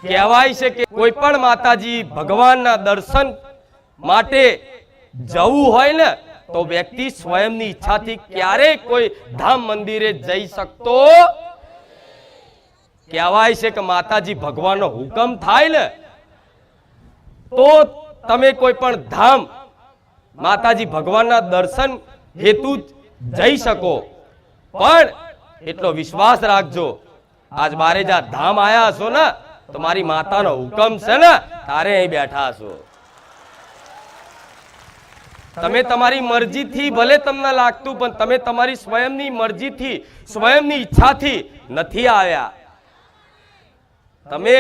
કહેવાય છે કે કોઈ પણ માતાજી ભગવાનના દર્શન માટે જવું હોય ને તો વ્યક્તિ સ્વયંની ઈચ્છાથી ક્યારેય કોઈ ધામ મંદિરે જઈ શકતો કહેવાય છે કે માતાજી ભગવાનનો હુકમ થાય ને તો તમે કોઈ પણ ધામ માતાજી ભગવાનના દર્શન હેતુ જઈ શકો પણ એટલો વિશ્વાસ રાખજો આજ બારેજા ધામ આયા છો ને તો મારી માતાનો હુકમ છે ને તારે અહીં બેઠા છો તમે તમારી મરજીથી ભલે તમને લાગતું પણ તમે તમારી સ્વયંની મરજીથી સ્વયંની ઈચ્છાથી નથી આવ્યા તમે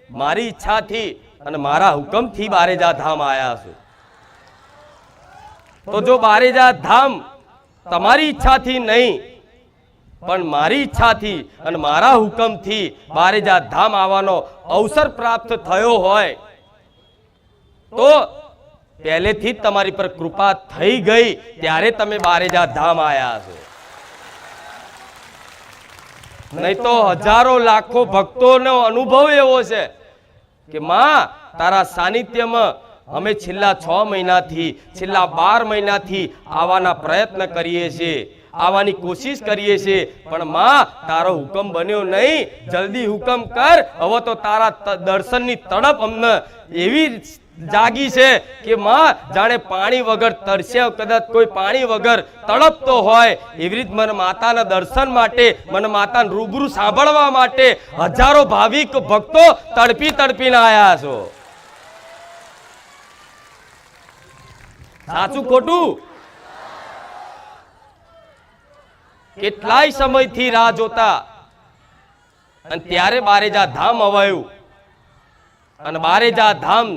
મારી ઈચ્છાથી અને મારા હુકમથી બારેજા ધામ આયા છો તો જો બારેજા ધામ તમારી ઈચ્છાથી નહીં પણ મારી ઈચ્છાથી અને મારા હુકમથી બારેજા ધામ આવવાનો અવસર પ્રાપ્ત થયો હોય તો પહેલેથી જ તમારી પર કૃપા થઈ ગઈ ત્યારે તમે બારેજા ધામ આયા છો નહીં તો હજારો લાખો ભક્તોનો અનુભવ એવો છે કે માં તારા સાનિધ્યમાં અમે છેલ્લા 6 મહિનાથી છેલ્લા 12 મહિનાથી આવવાના પ્રયત્ન કરીએ છીએ આવવાની કોશિશ કરીએ છીએ પણ માં તારો હુકમ બન્યો નહીં જલ્દી હુકમ કર હવે તો તારા દર્શનની તડપ અમને એવી જાગી છે કે માં જાણે પાણી વગર તરસ્યા કદાચ કોઈ પાણી વગર તડપતો હોય એવી રીતે મને માતાના દર્શન માટે મને માતાને રૂબરૂ સાંભળવા માટે હજારો ભાવિક ભક્તો તડપી તડપીને આયા છો સાચું ખોટું કેટલાય સમયથી રાહ જોતા અને ત્યારે બારેજા ધામ અવાયું અને બારેજા ધામ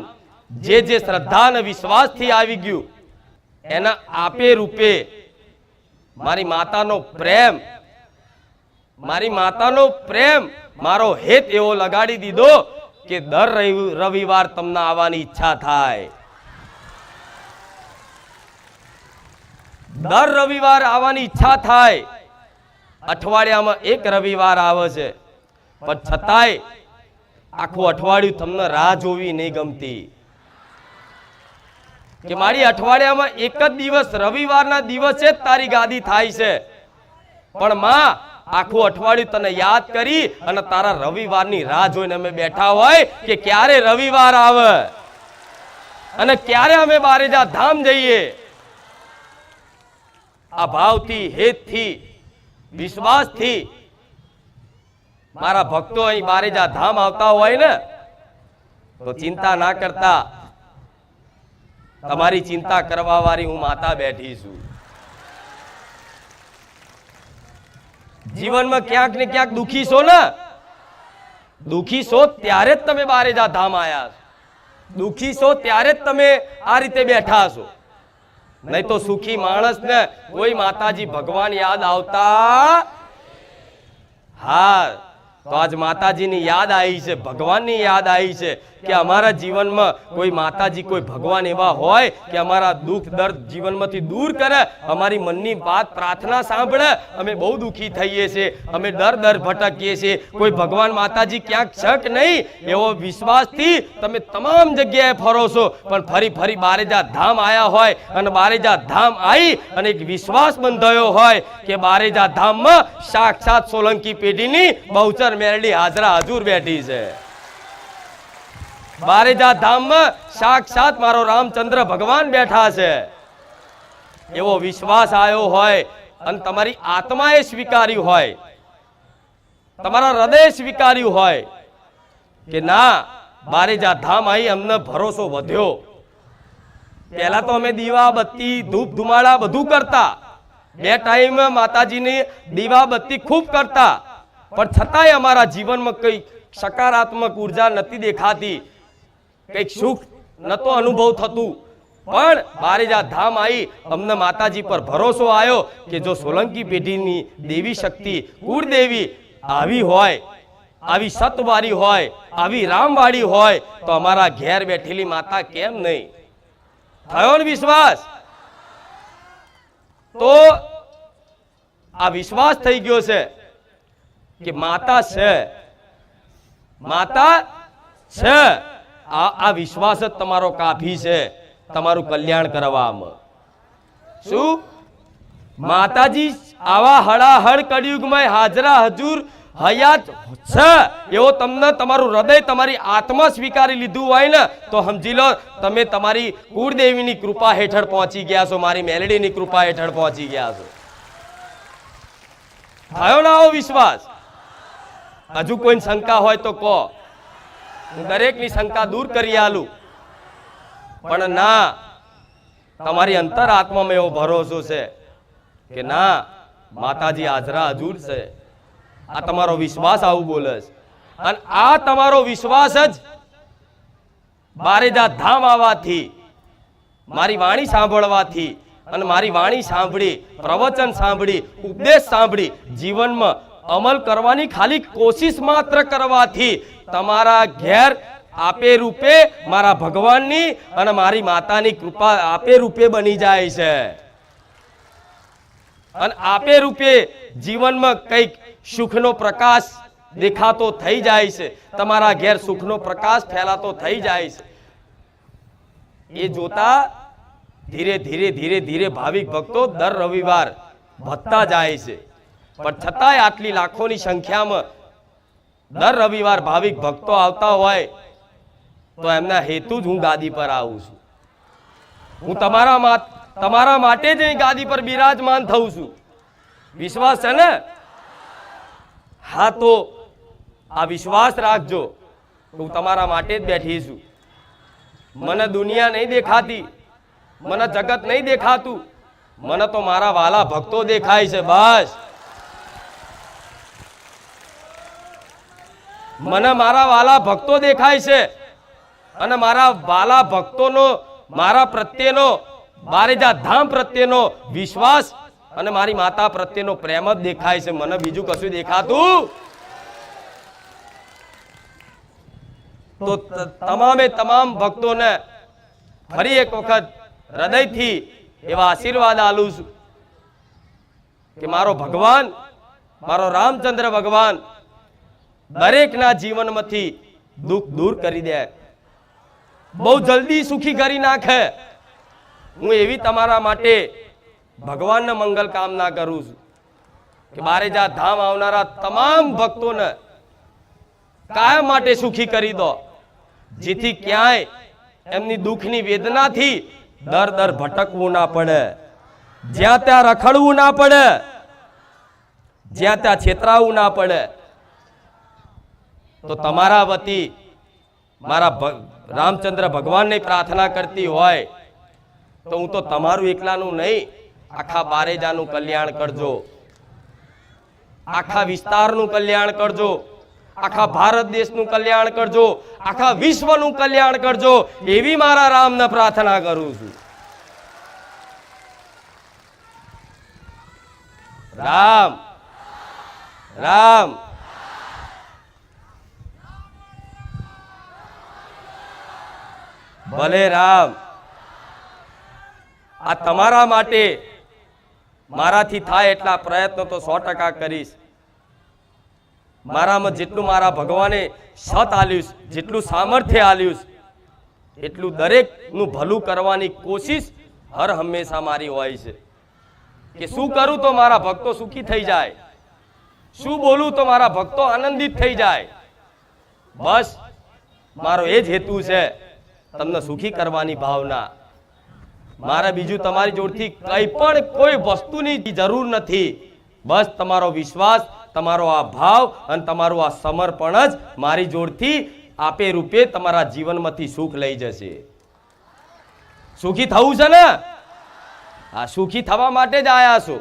જે શ્રદ્ધા અને વિશ્વાસથી આવી ગયું એના આપે રૂપે મારી માતાનો પ્રેમ મારો હેત એવો લગાડી દીધો કે દર રવિવાર તમને આવવાની ઈચ્છા થાય દર રવિવાર આવવાની ઈચ્છા થાય અઠવાડિયામાં એક રવિવાર આવે છે પણ છતાંય આખું અઠવાડિયું તમને રાહ જોવી નહીં ગમતી કે મારી અઠવાડિયામાં એક જ દિવસ રવિવારના દિવસે જ તારી ગાદી થાય છે પણ માં આખું અઠવાડિયું તને યાદ કરી અને તારા રવિવારની રાહ જોઈને અમે બેઠા હોય કે ક્યારે રવિવાર આવે અને ક્યારે અમે બારેજા ધામ જઈએ આ ભાવથી હેતથી વિશ્વાસથી મારા ભક્તો અહીં બારેજા ધામ આવતા હોય ને તો ચિંતા ના કરતા તમારી ચિંતા કરવા વાળી હું માતા બેઠી છું જીવનમાં ક્યાંક ને ક્યાંક દુખી છો ને દુખી છો ત્યારે જ તમે બારેજા ધામ આયા છો દુખી છો ત્યારે જ તમે આ રીતે બેઠા છો નહીં તો સુખી માણસને કોઈ માતાજી ભગવાન યાદ આવતા હા તો આજ માતાજીની યાદ આવી છે ભગવાનની યાદ આવી છે કે અમારા જીવનમાં કોઈ માતાજી કોઈ ભગવાન એવા હોય કે અમારા દુઃખ દર્દ જીવનમાંથી દૂર કરે અમારી મનની વાત પ્રાર્થના સાંભળે અમે બહુ દુઃખી થઈએ છીએ અમે દર ભટકીએ છીએ કોઈ ભગવાન માતાજી ક્યાંક શક નહીં એવો વિશ્વાસથી તમે તમામ જગ્યાએ ફરો છો પણ ફરી બારેજા ધામ આયા હોય અને બારેજા ધામ આવી અને એક વિશ્વાસ બંધાયો હોય કે બારેજા ધામમાં સાક્ષાત સોલંકી પેઢીની બહુચર મેરડી હાજરા હજુર બેઠી છે બારેજા ધામમાં સાક્ષાત મારો રામચંદ્ર ભગવાન બેઠા છે એવો વિશ્વાસ આવ્યો હોય અને તમારી આત્માએ સ્વીકાર્યું હોય તમારા હૃદય સ્વીકાર્યું હોય કે ના બારેજા ધામ આવી અમને ભરોસો વધ્યો પહેલા તો અમે દીવા બત્તી ધૂપ ધુમાડા બધું કરતા બે ટાઈમ માતાજીની દીવા બત્તી ખૂબ કરતા પણ છતાંય અમારા જીવનમાં કઈ સકારાત્મક ઉર્જા નથી દેખાતી કઈક સુખ નતો અનુભવ થતું પણ બારેજા ધામ આવી અમને માતાજી પર ભરોસો આવ્યો કે જો સોલંકી પેઢીની દેવી શક્તિ કુળદેવી આવી હોય આવી સતવારી હોય આવી રામવાળી હોય તો અમારા ઘેર બેઠેલી માતા કેમ નહીં થયો ને વિશ્વાસ તો આ વિશ્વાસ થઈ ગયો છે કે માતા છે માતા છે આ વિશ્વાસ જ તમારો કાફી છે તમારું કલ્યાણ કરવામાં. શું માતાજી આવા હળાહળ કળિયુગમાં હાજરા હજુર હયાત છે એવો તમને તમારું હૃદય તમારી આત્મા સ્વીકારી લીધું હોય ને તો સમજી લો તમે તમારી કુળદેવીની કૃપા હેઠળ પહોંચી ગયા છો, મારી મેલડીની કૃપા હેઠળ પહોંચી ગયા છો. થયો ના આવો વિશ્વાસ? હજુ કોઈ શંકા હોય તો કહો, હું દરેકની શંકા દૂર કરી આલું. પણ ના, તમારી અંતર આત્મામાં એવો ભરોસો છે કે ના માતાજી હાજરા હજુર છે. આ તમારો વિશ્વાસ આવું બોલે છે. અને આ તમારો વિશ્વાસ જ બારેજા ધામ આવવાથી, મારી વાણી સાંભળવાથી અને મારી વાણી સાંભળી, પ્રવચન સાંભળી, ઉપદેશ સાંભળી, જીવનમાં અમલ કરવાની ખાલી કોશિશ માત્ર કરવાથી તમારા ઘેર આપે રૂપે મારા ભગવાનની અને મારી માતાની કૃપા આપે રૂપે બની જાય છે. અને આપે રૂપે જીવનમાં કંઈક સુખનો પ્રકાશ દેખાતો થઈ જાય છે, તમારા ઘેર સુખનો પ્રકાશ ફેલાતો થઈ જાય છે. એ જોતા ધીરે ધીરે ધીરે ધીરે ભાવિક ભક્તો દર રવિવાર વધતા જાય છે. પણ છતાંય આટલી લાખોની સંખ્યામાં દર રવિવાર ભાવિક ભક્તો આવતા હોય તો એમના હેતુ જ હું ગાદી પર આવું છું. હું તમારા માટે જ અહીં ગાદી પર બિરાજમાન થઉં છું. વિશ્વાસ છે ને? હા, તો આ વિશ્વાસ રાખજો હું તમારા માટે જ બેઠી છું. મને દુનિયા નહીં દેખાતી, મને જગત નહીં દેખાતું, મને તો મારા વાલા ભક્તો દેખાય છે. બસ મને મારા વાલા ભક્તો દેખાય છે અને મારા વાલા ભક્તોનો મારા પ્રત્યેનો, બારેજા ધામ પ્રત્યેનો વિશ્વાસ અને મારી માતા પ્રત્યેનો પ્રેમ જ દેખાય છે. મને બીજું કશું દેખાતું તો તમામે તમામ ભક્તોને ફરી એક વખત હૃદયથી એવા આશીર્વાદ આલું છું કે મારો ભગવાન, મારો રામચંદ્ર ભગવાન દરેકના જીવનમાંથી દુઃખ દૂર કરી દે, બહુ જલ્દી સુખી કરી નાખે. હું એવી તમારા માટે ભગવાનને મંગલ કામના કરું છું કે બારેજા ધામ આવનારા તમામ ભક્તોને કાયમ માટે સુખી કરી દો, જેથી ક્યાંય એમની દુઃખની વેદનાથી દર ભટકવું ના પડે, જ્યાં ત્યાં રખડવું ના પડે, જ્યાં ત્યાં છેતરાવું ના પડે. તો તમારા વતી મારા રામચંદ્ર ભગવાનને પ્રાર્થના કરતી હોય તો હું તો તમારું એકલાનું નહીં, આખા બારેજાનું કલ્યાણ કરજો, આખા વિસ્તારનું કલ્યાણ કરજો, આખા ભારત દેશનું કલ્યાણ કરજો, આખા વિશ્વનું કલ્યાણ કરજો, એવી મારા રામને પ્રાર્થના કરું છું. રામ રામ. ભલે રામ. આ તમારા માટે મારાથી થાય એટલા પ્રયત્નો તો 100% કરીશ. મારામાં જેટલું મારા ભગવાને સત આલ્યું, જેટલું સામર્થ્ય આલ્યું, એટલું દરેકનું ભલું કરવાની કોશિશ હર હંમેશા મારી હોય છે કે શું કરું તો મારા ભક્તો સુખી થઈ જાય, શું બોલું તો મારા ભક્તો આનંદિત થઈ જાય. બસ મારો એ જ હેતુ છે, તમને સુખી કરવાની ભાવના. મારે બીજું તમારી જોડથી કંઈ પણ કોઈ વસ્તુની જરૂર નથી. બસ તમારો વિશ્વાસ, તમારો આ ભાવ અને તમારું આ સમર્પણ જ મારી જોડથી આપે રૂપે તમારા જીવનમાંથી સુખ લઈ જશે. સુખી થવું છે ને? આ સુખી થવા માટે જ આયા છો,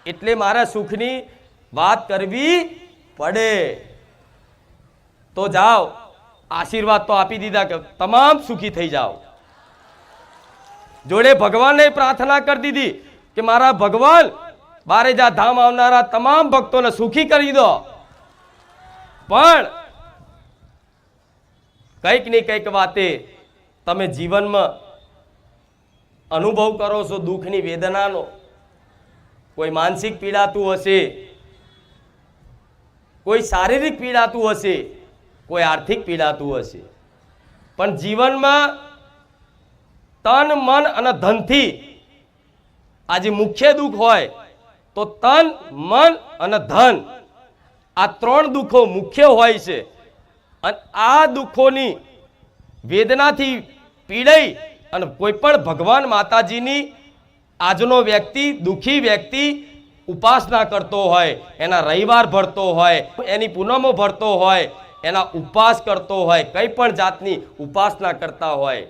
એટલે મારે સુખની વાત કરવી પડે. તો જાઓ, આશીર્વાદ તો આપી દીધા કે તમામ સુખી થઈ જાઓ. જોડે ભગવાનને પ્રાર્થના કરી દીધી કે મારા ભગવાન બારેજા ધામ આવનારા તમામ ભક્તોને સુખી કરી દો. પણ કંઈક ને કંઈક વાતે તમે જીવનમાં અનુભવ કરો છો દુઃખની વેદનાનો. કોઈ માનસિક પીડાતું હશે, કોઈ શારીરિક પીડાતું હશે, કોઈ આર્થિક પીડાતું હશે, પણ જીવનમાં તન મન અને ધનથી આ જે મુખ્ય દુઃખ હોય તો તન મન અને ધન આ ત્રણ દુઃખો મુખ્ય હોય છે. અને આ દુઃખોની વેદનાથી પીડાઈ અને કોઈ પણ ભગવાન માતાજીની આજનો વ્યક્તિ દુઃખી વ્યક્તિ ઉપાસના કરતો હોય, એના રવિવાર ભરતો હોય, એની પૂનમો ભરતો હોય, એના ઉપવાસ કરતો હોય, કઈ પણ જાતની ઉપાસના કરતા હોય,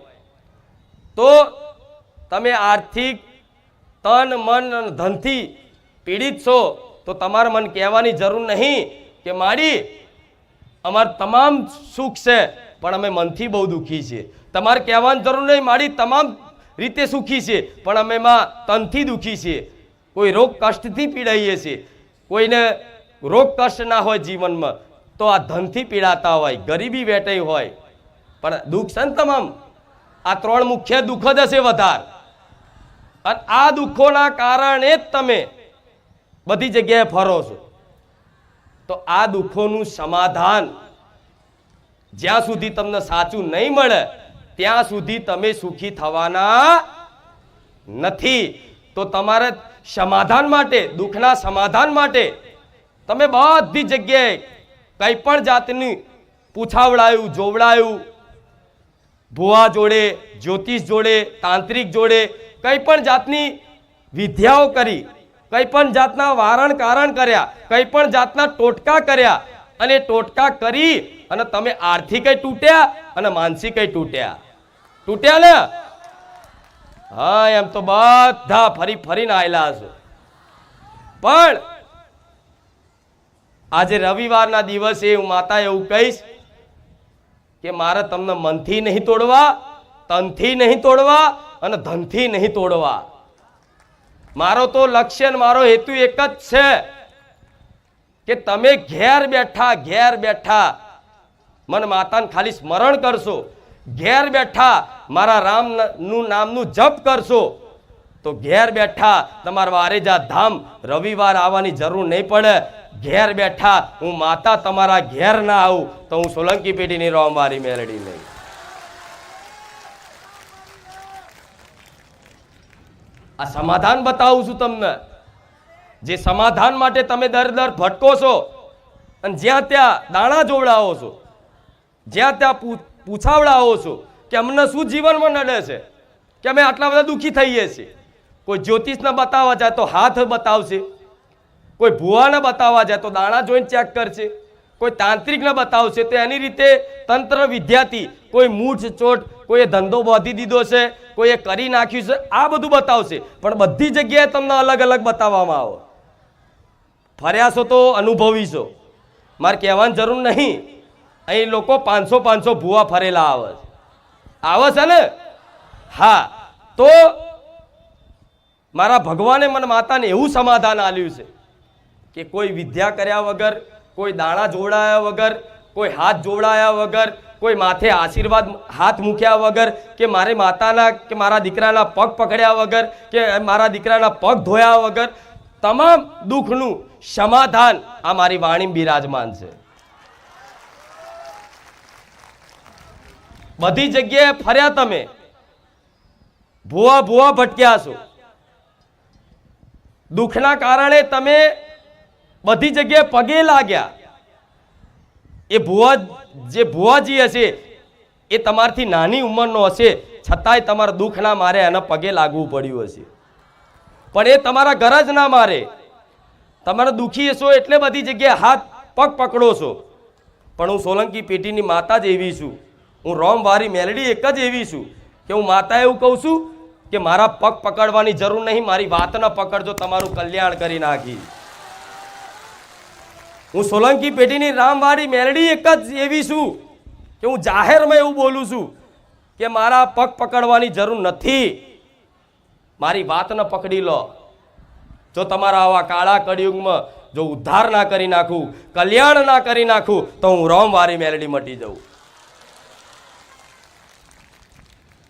તો તમે આર્થિક તન મન અને ધનથી પીડિત છો તો તમારે મને કહેવાની જરૂર નહીં કે માડી અમાર તમામ સુખ છે પણ અમે મનથી બહુ દુઃખી છીએ. તમારે કહેવાની જરૂર નહીં માડી તમામ રીતે સુખી છે પણ અમે માં તનથી દુઃખી છીએ. કોઈ રોગ કષ્ટથી પીડાઈએ છીએ, કોઈને રોગ કષ્ટ ના હોય જીવનમાં તો આ ધનથી પીડાતા હોય, ગરીબી વેટાઈ હોય, પણ દુઃખ છે ને તમામ આ ત્રણ મુખ્ય દુઃખ જ હશે વધારે. અને આ દુઃખોના કારણે જ તમે બધી જગ્યાએ ફરો છો. તો આ દુઃખોનું સમાધાન જ્યાં સુધી તમને સાચું નહીં મળે ત્યાં સુધી તમે સુખી થવાના નથી. તો તમારે સમાધાન માટે, દુઃખના સમાધાન માટે તમે બધી જગ્યાએ કઈ પણ જાતની પૂછાવડાયું, જોવડાયું, ભુવા જોડે, જ્યોતિષ જોડે, તાંત્રિક જોડે કઈ પણ જાતની વિદ્યાઓ કરી, કઈ પણ જાતના વારણ કારણ કર્યા, કઈ પણ જાતના ટોટકા કર્યા, અને ટોટકા કરી અને તમે આર્થિક તૂટ્યા અને માનસિક તૂટ્યા ને. હા, એમ તો બધા ફરી ફરીને આયેલા છો. પણ આજે રવિવારના દિવસે હું માતા એવું કહીશ કે મારે તમને મનથી નહીં તોડવા, તનથી નહીં તોડવા અને ધનથી નહીં તોડવા. મારો તો લક્ષ્ય ને મારો હેતુ એક જ છે કે તમે ઘેર બેઠા મને માતાને ખાલી સ્મરણ કરશો, ઘેર બેઠા મારા રામનું નામનું જપ કરશો તો ઘેર બેઠા તમારા વારેજા ધામ રવિવાર આવવાની જરૂર નહીં પડે. ઘેર બેઠા હું માતા તમારા ઘેર ના આવું તો હું સોલંકી પેઢીની રોમવારી મેલડી નહીં. આ સમાધાન બતાવું છું તમને, જે સમાધાન માટે તમે દર ભટકો છો અને જ્યાં ત્યાં દાણા જોવડાવો છો, જ્યાં ત્યાં પૂછાવડાવો છો કે અમને શું જીવનમાં નડે છે કે અમે આટલા બધા દુઃખી થઈએ છીએ. કોઈ જ્યોતિષને બતાવવા જાય તો હાથ બતાવશે, કોઈ ભુવાને બતાવવા જાય તો દાણા જોઈને ચેક કરશે, કોઈ તાંત્રિકને બતાવશે તો એની રીતે તંત્ર વિદ્યાથી કોઈ મૂઠ ચોટ, કોઈએ ધંધો બાંધી દીધો છે, કોઈએ કરી નાખ્યું છે, આ બધું બતાવશે. પણ બધી જગ્યાએ તમને અલગ અલગ બતાવવામાં આવે. ફર્યા છો તો અનુભવી છો, મારે કહેવાની જરૂર નહીં. અહીં લોકો 500 ભુવા ફરેલા આવે છે ને. હા, તો મારા ભગવાને મને માતાને એવું સમાધાન આપ્યું છે કે કોઈ વિદ્યા કર્યા વગર, કોઈ દાણા જોડાયા વગર, કોઈ હાથ જોડાયા વગર, કોઈ માથે આશીર્વાદ હાથ મૂક્યા વગર, કે મારે માતાના કે મારા દીકરાના પગ પકડ્યા વગર, કે મારા દીકરાના પગ ધોયા વગર તમામ દુઃખનું સમાધાન આ મારી વાણી બિરાજમાન છે. બધી જગ્યાએ ફર્યા તમે, ભુવા ભટક્યા છો, દુઃખના કારણે તમે બધી જગ્યાએ પગે લાગ્યા. એ ભુવાજી હશે એ તમારથી નાની ઉંમરનો હશે, છતાંય તમારા દુઃખના મારે એના પગે લાગવું પડ્યું હશે. પણ એ તમારા ઘર જ ના મારે, તમારે દુઃખી હશો એટલે બધી જગ્યાએ હાથ પગ પકડો છો. પણ હું સોલંકી પેઢીની માતા જ એવી છું, હું રોમવારી મેલડી એક જ એવી છું કે હું માતા એવું કહું છું કે મારા પગ પકડવાની જરૂર નહીં, મારી વાત ન પકડજો, તમારું કલ્યાણ કરી નાખી. હું સોલંકી પેઢીની રામવારી મેલડી એક જ એવી છું કે હું જાહેરમાં એવું બોલું છું કે મારા પગ પકડવાની જરૂર નથી, મારી વાત ન પકડી લો. જો તમારા આવા કાળા કળિયુગમાં જો ઉદ્ધાર ના કરી નાખું, કલ્યાણ ના કરી નાખું તો હું રોમવારી મેલડી મટી જાઉં.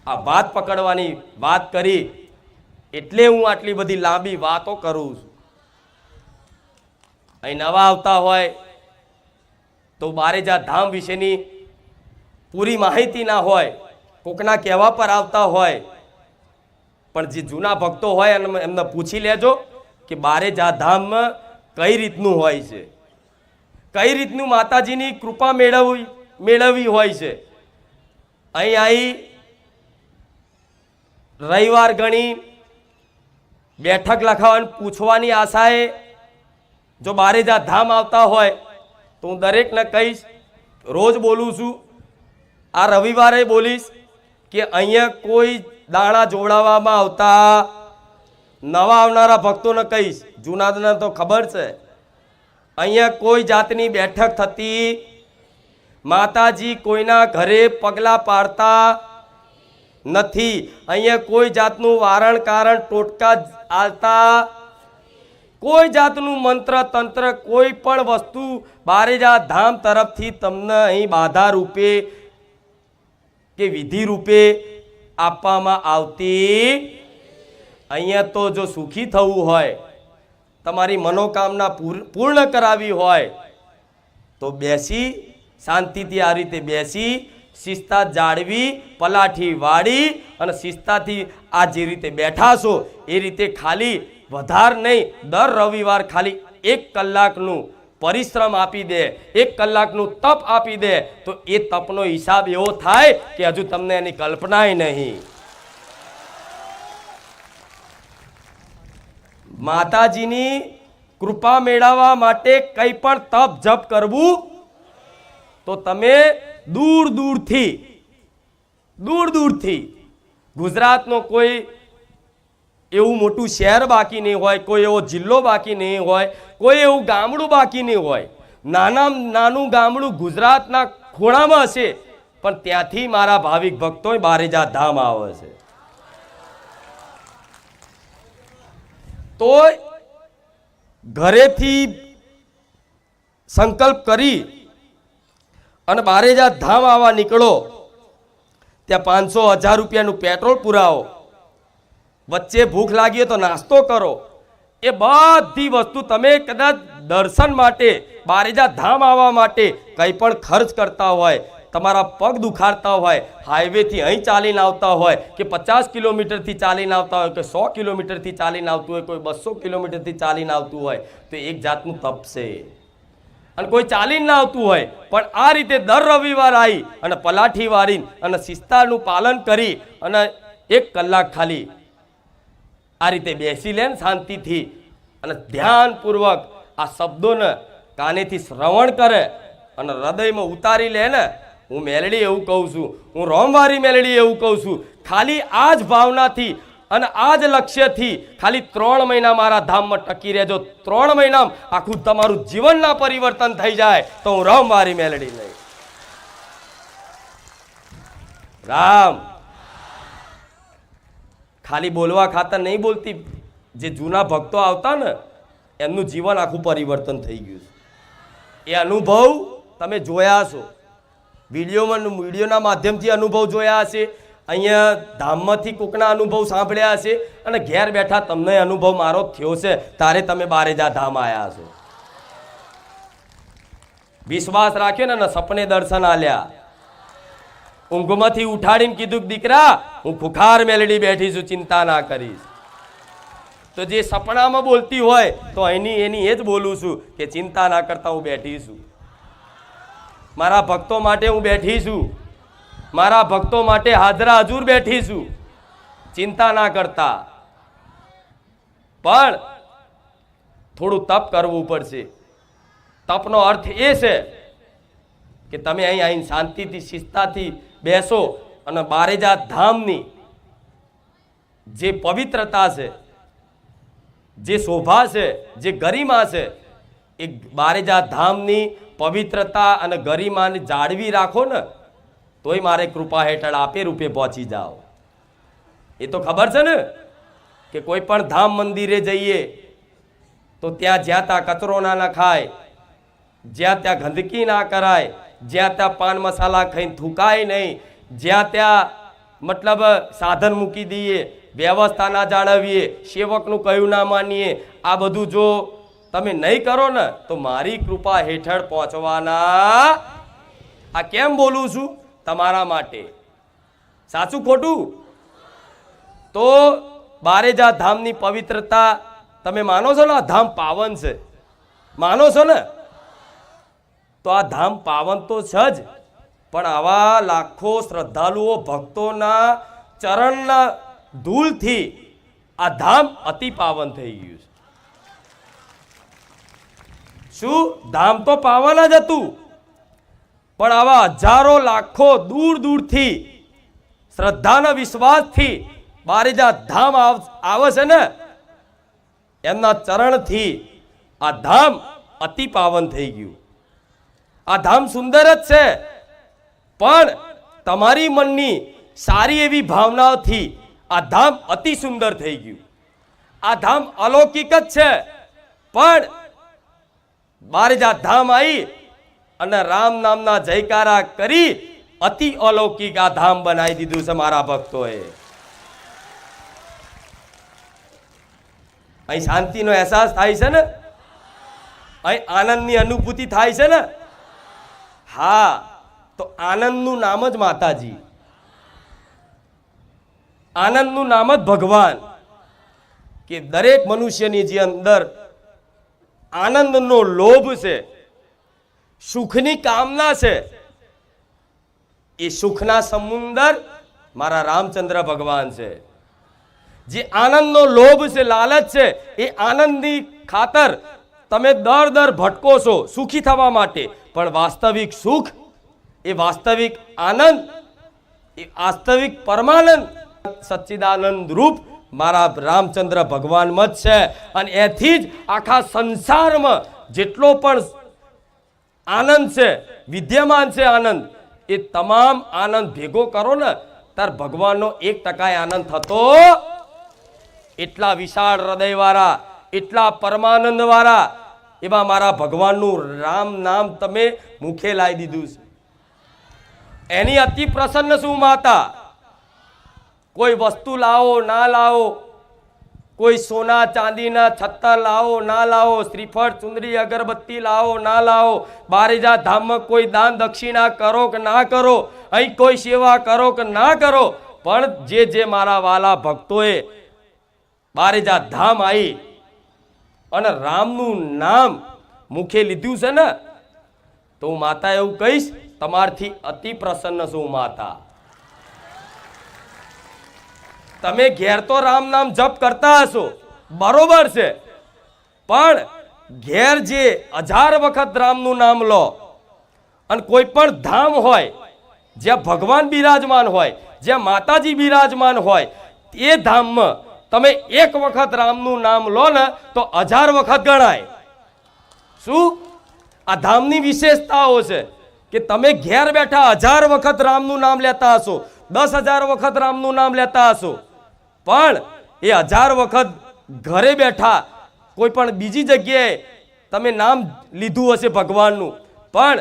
આ વાત પકડવાની વાત કરી એટલે હું આટલી બધી લાંબી વાતો કરું છું. અહીં નવા આવતા હોય તો બારેજા ધામ વિશેની પૂરી માહિતી ના હોય, કોકના કહેવા પર આવતા હોય, પણ જે જૂના ભક્તો હોય એમને પૂછી લેજો કે બારેજા ધામમાં કઈ રીતનું હોય છે, કઈ રીતનું માતાજીની કૃપા મેળવવી હોય છે. અહીં આવી રવિવાર ગણી બેઠક લખાવવાની પૂછવાની આશાએ જો બારેજા ધામ આવતા હોય તો હું દરેકને કહીશ, રોજ બોલું છું, આ રવિવારે બોલીશ કે અહીંયા કોઈ દાણા જોડાવવામાં આવતા, નવા આવનારા ભક્તોને કહીશ, જૂનાને તો ખબર છે, અહીંયા કોઈ જાતની બેઠક થતી, માતાજી કોઈના ઘરે પગલાં પાડતા નથી, અહીંયા કોઈ જાતનું વારણ કારણ ટોટકા આલતા, કોઈ જાતનું મંત્ર તંત્ર કોઈ પણ વસ્તુ બારેજા ધામ તરફથી તમને અહીં બાધા રૂપે કે વિધિ રૂપે આપવામાં આવતી. અહીંયા તો જો સુખી થવું હોય, તમારી મનોકામના પૂર્ણ કરાવી હોય તો બેસી શાંતિથી આ રીતે બેસી શિસ્તા જાળવી પલાઠી વાળી અને શિસ્તાથી આ જે રીતે બેઠા છો એ રીતે ખાલી વધાર નહીં, દર રવિવાર ખાલી 1 કલાકનું પરિશ્રમ આપી દે, 1 કલાકનું તપ આપી દે તો એ તપનો હિસાબ એવો થાય કે હજુ તમને એની કલ્પનાય નહીં. માતાજીની કૃપા મેળવવા માટે કંઈ પણ તપ જપ કરવું તો તમે દૂર દૂરથી ગુજરાતનો કોઈ એવું મોટું શહેર બાકી નહીં હોય, કોઈ એવો જિલ્લો બાકી નહીં હોય, કોઈ એવું ગામડું બાકી નહીં હોય, નાનું ગામડું ગુજરાતના ખૂણામાં હશે પણ ત્યાંથી મારા ભાવિક ભક્તો બારેજા ધામ આવે છે. તો ઘરેથી સંકલ્પ કરી અને બારેજા ધામ આવવા નીકળો, ત્યાં 500-1000 રૂપિયાનું પેટ્રોલ પુરાવો, વચ્ચે ભૂખ લાગી હોય તો નાસ્તો કરો, એ બધી વસ્તુ તમે કદાચ દર્શન માટે બારેજા ધામ આવવા માટે કંઈ પણ ખર્ચ કરતા હોય, તમારા પગ દુખાડતા હોય, હાઈવેથી અહીં ચાલીને આવતા હોય કે 50 કિલોમીટરથી ચાલીને આવતા હોય કે 100 કિલોમીટરથી ચાલીને આવતું હોય, કોઈ 200 કિલોમીટરથી ચાલીને આવતું હોય તો એક જાતનું તપ છે. અને કોઈ ચાલીને ના આવતું હોય પણ આ રીતે દર રવિવાર આવી અને પલાઠી વાળી અને શિસ્તાનું પાલન કરી અને 1 કલાક ખાલી આ રીતે બેસી લે ને શાંતિથી અને ધ્યાનપૂર્વક આ શબ્દોને કાનેથી શ્રવણ કરે અને હૃદયમાં ઉતારી લે ને, હું મેલડી એવું કહું છું, હું રોમવારી મેલડી એવું કહું છું, ખાલી આ જ ભાવનાથી અને આ જ લક્ષ્યથી ખાલી 3 મહિના મારા ધામમાં ટકી રહેજો. 3 મહિનામાં આખું તમારું જીવનના પરિવર્તન થઈ જાય તો હું રોમવારી મેલડી લઈ. રામ ખાલી બોલવા ખાતર નહીં બોલતી, જે જૂના ભક્તો આવતા ને એમનું જીવન આખું પરિવર્તન થઈ ગયું છે. એ અનુભવ તમે જોયા છો, વિડીયોના માધ્યમથી અનુભવ જોયા હશે, અહીંયા ધામમાંથી કોકના અનુભવ સાંભળ્યા હશે અને ઘેર બેઠા તમને અનુભવ મારો થયો છે તારે તમે બારેજા ધામ આવ્યા છો. વિશ્વાસ રાખ્યો ને સપને દર્શન આલ્યા, ઊંઘમાંથી ઉઠાડીને કીધું કે દીકરા હું ખુખાર મેલડી બેઠી છું, ચિંતા ના કરીશ. તો જે સપનામાં બોલતી હોય તો એની એ જ બોલું છું કે ચિંતા ના કરતા હું બેઠી છું, મારા ભક્તો માટે હું બેઠી છું, મારા ભક્તો માટે હાજરા હજુર બેઠી છું, ચિંતા ના કરતા. પણ થોડું તપ કરવું પડશે. તપનો અર્થ એ છે કે તમે અહીં આવીને શાંતિથી શિસ્તાથી બેસો અને બારેજા ધામની જે પવિત્રતા છે, જે શોભા છે, જે ગરિમા છે, એ બારેજા ધામની પવિત્રતા અને ગરિમાને જાળવી રાખો ને તોય મારે કૃપા હેઠળ આપે રૂપે પહોંચી જાઓ. એ તો ખબર છે ને કે કોઈ પણ ધામ મંદિરે જઈએ તો ત્યાં જ્યાં ત્યાં કચરો ના નખાય, જ્યાં ત્યાં ગંદકી ના કરાય, જ્યાં ત્યાં પાન મસાલા ખાઈને થૂકાય નહીં, જ્યાં ત્યાં મતલબ સાધન મૂકી દઈએ, વ્યવસ્થા ના જાળવીએ, સેવકનું કહ્યું ના માનીએ, આ બધું જો તમે નહીં કરો ને તો મારી કૃપા હેઠળ પહોંચવાના. આ કેમ બોલું છું? તમારા માટે. સાચું ખોટું? તો બારેજા ધામની પવિત્રતા તમે માનો છો ને? આ ધામ પાવન છે, માનો છો ને? તો આ ધામ પાવન તો છે જ, પણ આવા લાખો શ્રદ્ધાળુઓ ભક્તોના ચરણના ધૂળથી આ ધામ અતિ પાવન થઈ ગયું છે. શું? ધામ તો પાવન જ હતું, પણ આવા હજારો લાખો દૂર દૂરથી શ્રદ્ધાના વિશ્વાસથી બારેજા ધામ આવે છે ને, એમના ચરણથી આ ધામ અતિ પાવન થઈ ગયું. આ ધામ સુંદર જ છે, પણ તમારી મનની સારી એવી ભાવનાઓથી આ ધામ અતિ સુંદર થઈ ગયું. આ ધામ અલૌકિક જ છે, પણ બારેજા ધામ આવી અને રામ નામના જયકારા કરી અતિ અલૌકિક આ ધામ બનાવી દીધું છે મારા ભક્તોએ. અહીં શાંતિનો અહેસાસ થાય છે ને, અહીં આનંદની અનુભૂતિ થાય છે ને. હા, તો આનંદનું નામ જ માતાજી, આનંદનું નામ જ ભગવાન. કે દરેક મનુષ્યની જે અંદર આનંદનો લોભ છે, સુખની કામના છે, એ સુખના સમુંદર મારા રામચંદ્ર ભગવાન છે. જે આનંદનો લોભ છે, લાલચ છે, એ આનંદની ખાતર તમે દર ભટકો છો સુખી થવા માટે, પણ વાસ્તવિક સુખ, એ વાસ્તવિક આનંદ, એ વાસ્તવિક પરમાનંદ સચ્ચિદાનંદ રૂપ મારા રામચંદ્ર ભગવાનમાં જ છે. અને એથી જ આખા સંસારમાં જેટલો પણ આનંદ છે, વિદ્યમાન છે આનંદ, એ તમામ આનંદ ભેગો કરો ને તાર ભગવાનનો 1% આનંદ થતો. એટલા વિશાળ હૃદયવાળા, એટલા પરમાનંદ વાળા એવા મારા ભગવાનનું રામ નામ તમે મુખે લાવી દીધું છે. એની અતિ પ્રસન્ન શું માતા? કોઈ વસ્તુ લાવો ના લાવો, કોઈ સોના ચાંદીના છત્તા લાવો ના લાવો, શ્રીફળ ચુંદડી અગરબત્તી લાવો ના લાવો, બારેજા ધામમાં કોઈ દાન દક્ષિણા કરો કે ના કરો, અહીં કોઈ સેવા કરો કે ના કરો, પણ જે મારા વાલા ભક્તોએ બારેજા ધામ આવી અને રામનું નામ મુખે લીધું છે ને, તો હું માતા એવું કહીશ, તમારથી અતિ પ્રસન્ન છું માતા. તમે ઘેર તો રામ નામ જપ કરતા હશો, બરોબર છે, પણ ઘેર જે 1000 વખત રામનું નામ લો અને કોઈ પણ ધામ હોય જ્યાં ભગવાન બિરાજમાન હોય, જ્યાં માતાજી બિરાજમાન હોય, એ ધામમાં તમે 1 વખત રામનું નામ લો ને તો 1000 વખત ગણાય. શું? આ ધામની વિશેષતાઓ છે કે તમે ઘેર બેઠા 1000 વખત રામનું નામ લેતા હશો, 10,000 વખત રામનું નામ લેતા હશો, પણ એ 1000 વખત ઘરે બેઠા કોઈ પણ બીજી જગ્યાએ તમે નામ લીધું હશે ભગવાનનું, પણ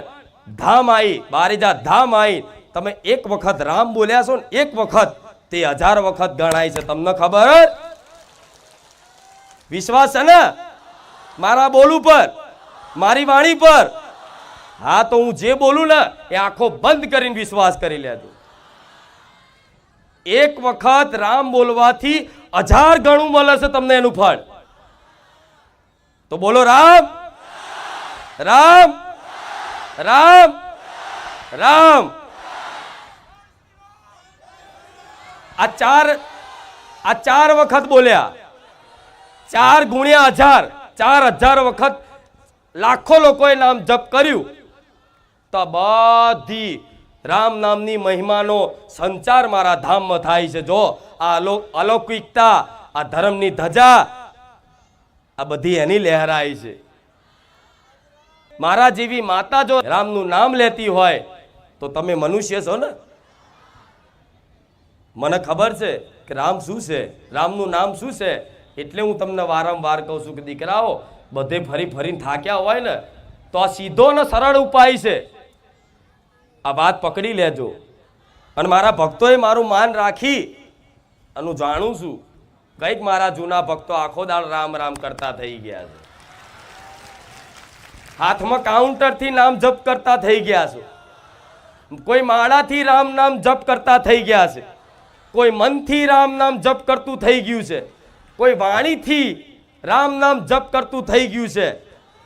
ધામ આવી, બારેજા ધામ આવી, તમે 1 વખત રામ બોલ્યા છો ને 1 વખત, તે 1000 વખત ગણાય છે. તમને ખબર? વિશ્વાસ છે ને મારા બોલું પર, મારી વાણી પર? હા, તો હું જે બોલું ને એ આંખો બંધ કરીને વિશ્વાસ કરી લેજો. 1 વખત રામ બોલવાથી 1000 ગણું મળે છે તમને એનું ફળ. તો બોલો રામ રામ રામ રામ. આ ચાર વખત બોલ્યા, 4 ગુણ્યા 1000, 4000 વખત લાખો લોકોએ નામ જપ કર્યું, તો બધી રામ નામની મહિમાનો સંચાર મારા ધામમાં થાય છે. જો આ અલૌકિકતા, આ ધર્મની ધજા, આ બધી એની લહેરાઈ છે. મારા જેવી માતા જો રામનું નામ લેતી હોય તો તમે મનુષ્ય છો ને. મને ખબર છે કે રામ શું છે, રામનું નામ શું છે, એટલે હું તમને વારંવાર કહું છું કે દીકરાઓ, બધે ફરીને થાક્યા હોય ને તો આ સીધો ને સરળ ઉપાય છે. આ વાત પકડી લેજો. અને મારા ભક્તોએ મારું માન રાખી અને હું જાણું છું કંઈક મારા જૂના ભક્તો આખો દાડ રામ રામ કરતા થઈ ગયા છે. હાથમાં કાઉન્ટરથી નામ જપ કરતા થઈ ગયા છો, કોઈ માળાથી રામ નામ જપ કરતા થઈ ગયા છે, કોઈ મનથી રામ નામ જપ કરતું થઈ ગયું છે, કોઈ વાણીથી રામ નામ જપ કરતું થઈ ગયું છે.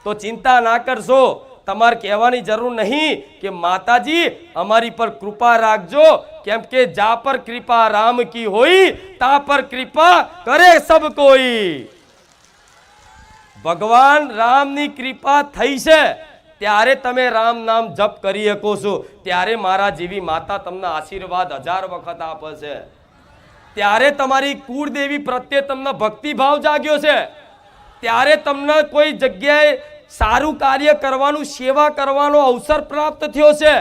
તો ચિંતા ના કરશો, તમારે કહેવાની જરૂર નહીં કે માતાજી અમારી પર કૃપા રાખજો, કેમ કે જા પર કૃપા રામ કી હોઈ તા પર કૃપા કરે સબ કોઈ. ભગવાન રામની કૃપા થઈ છે ત્યારે તમે રામ નામ જપ કરી શકો છો, ત્યારે મારા જેવી માતા તમને આશીર્વાદ 1000 વખત આપે છે, ત્યારે તમારી કુળદેવી પ્રત્યે તમને ભક્તિભાવ જાગ્યો છે, ત્યારે તમને કોઈ જગ્યાએ સારું કાર્ય કરવાનું, સેવા કરવાનો અવસર પ્રાપ્ત થયો છે.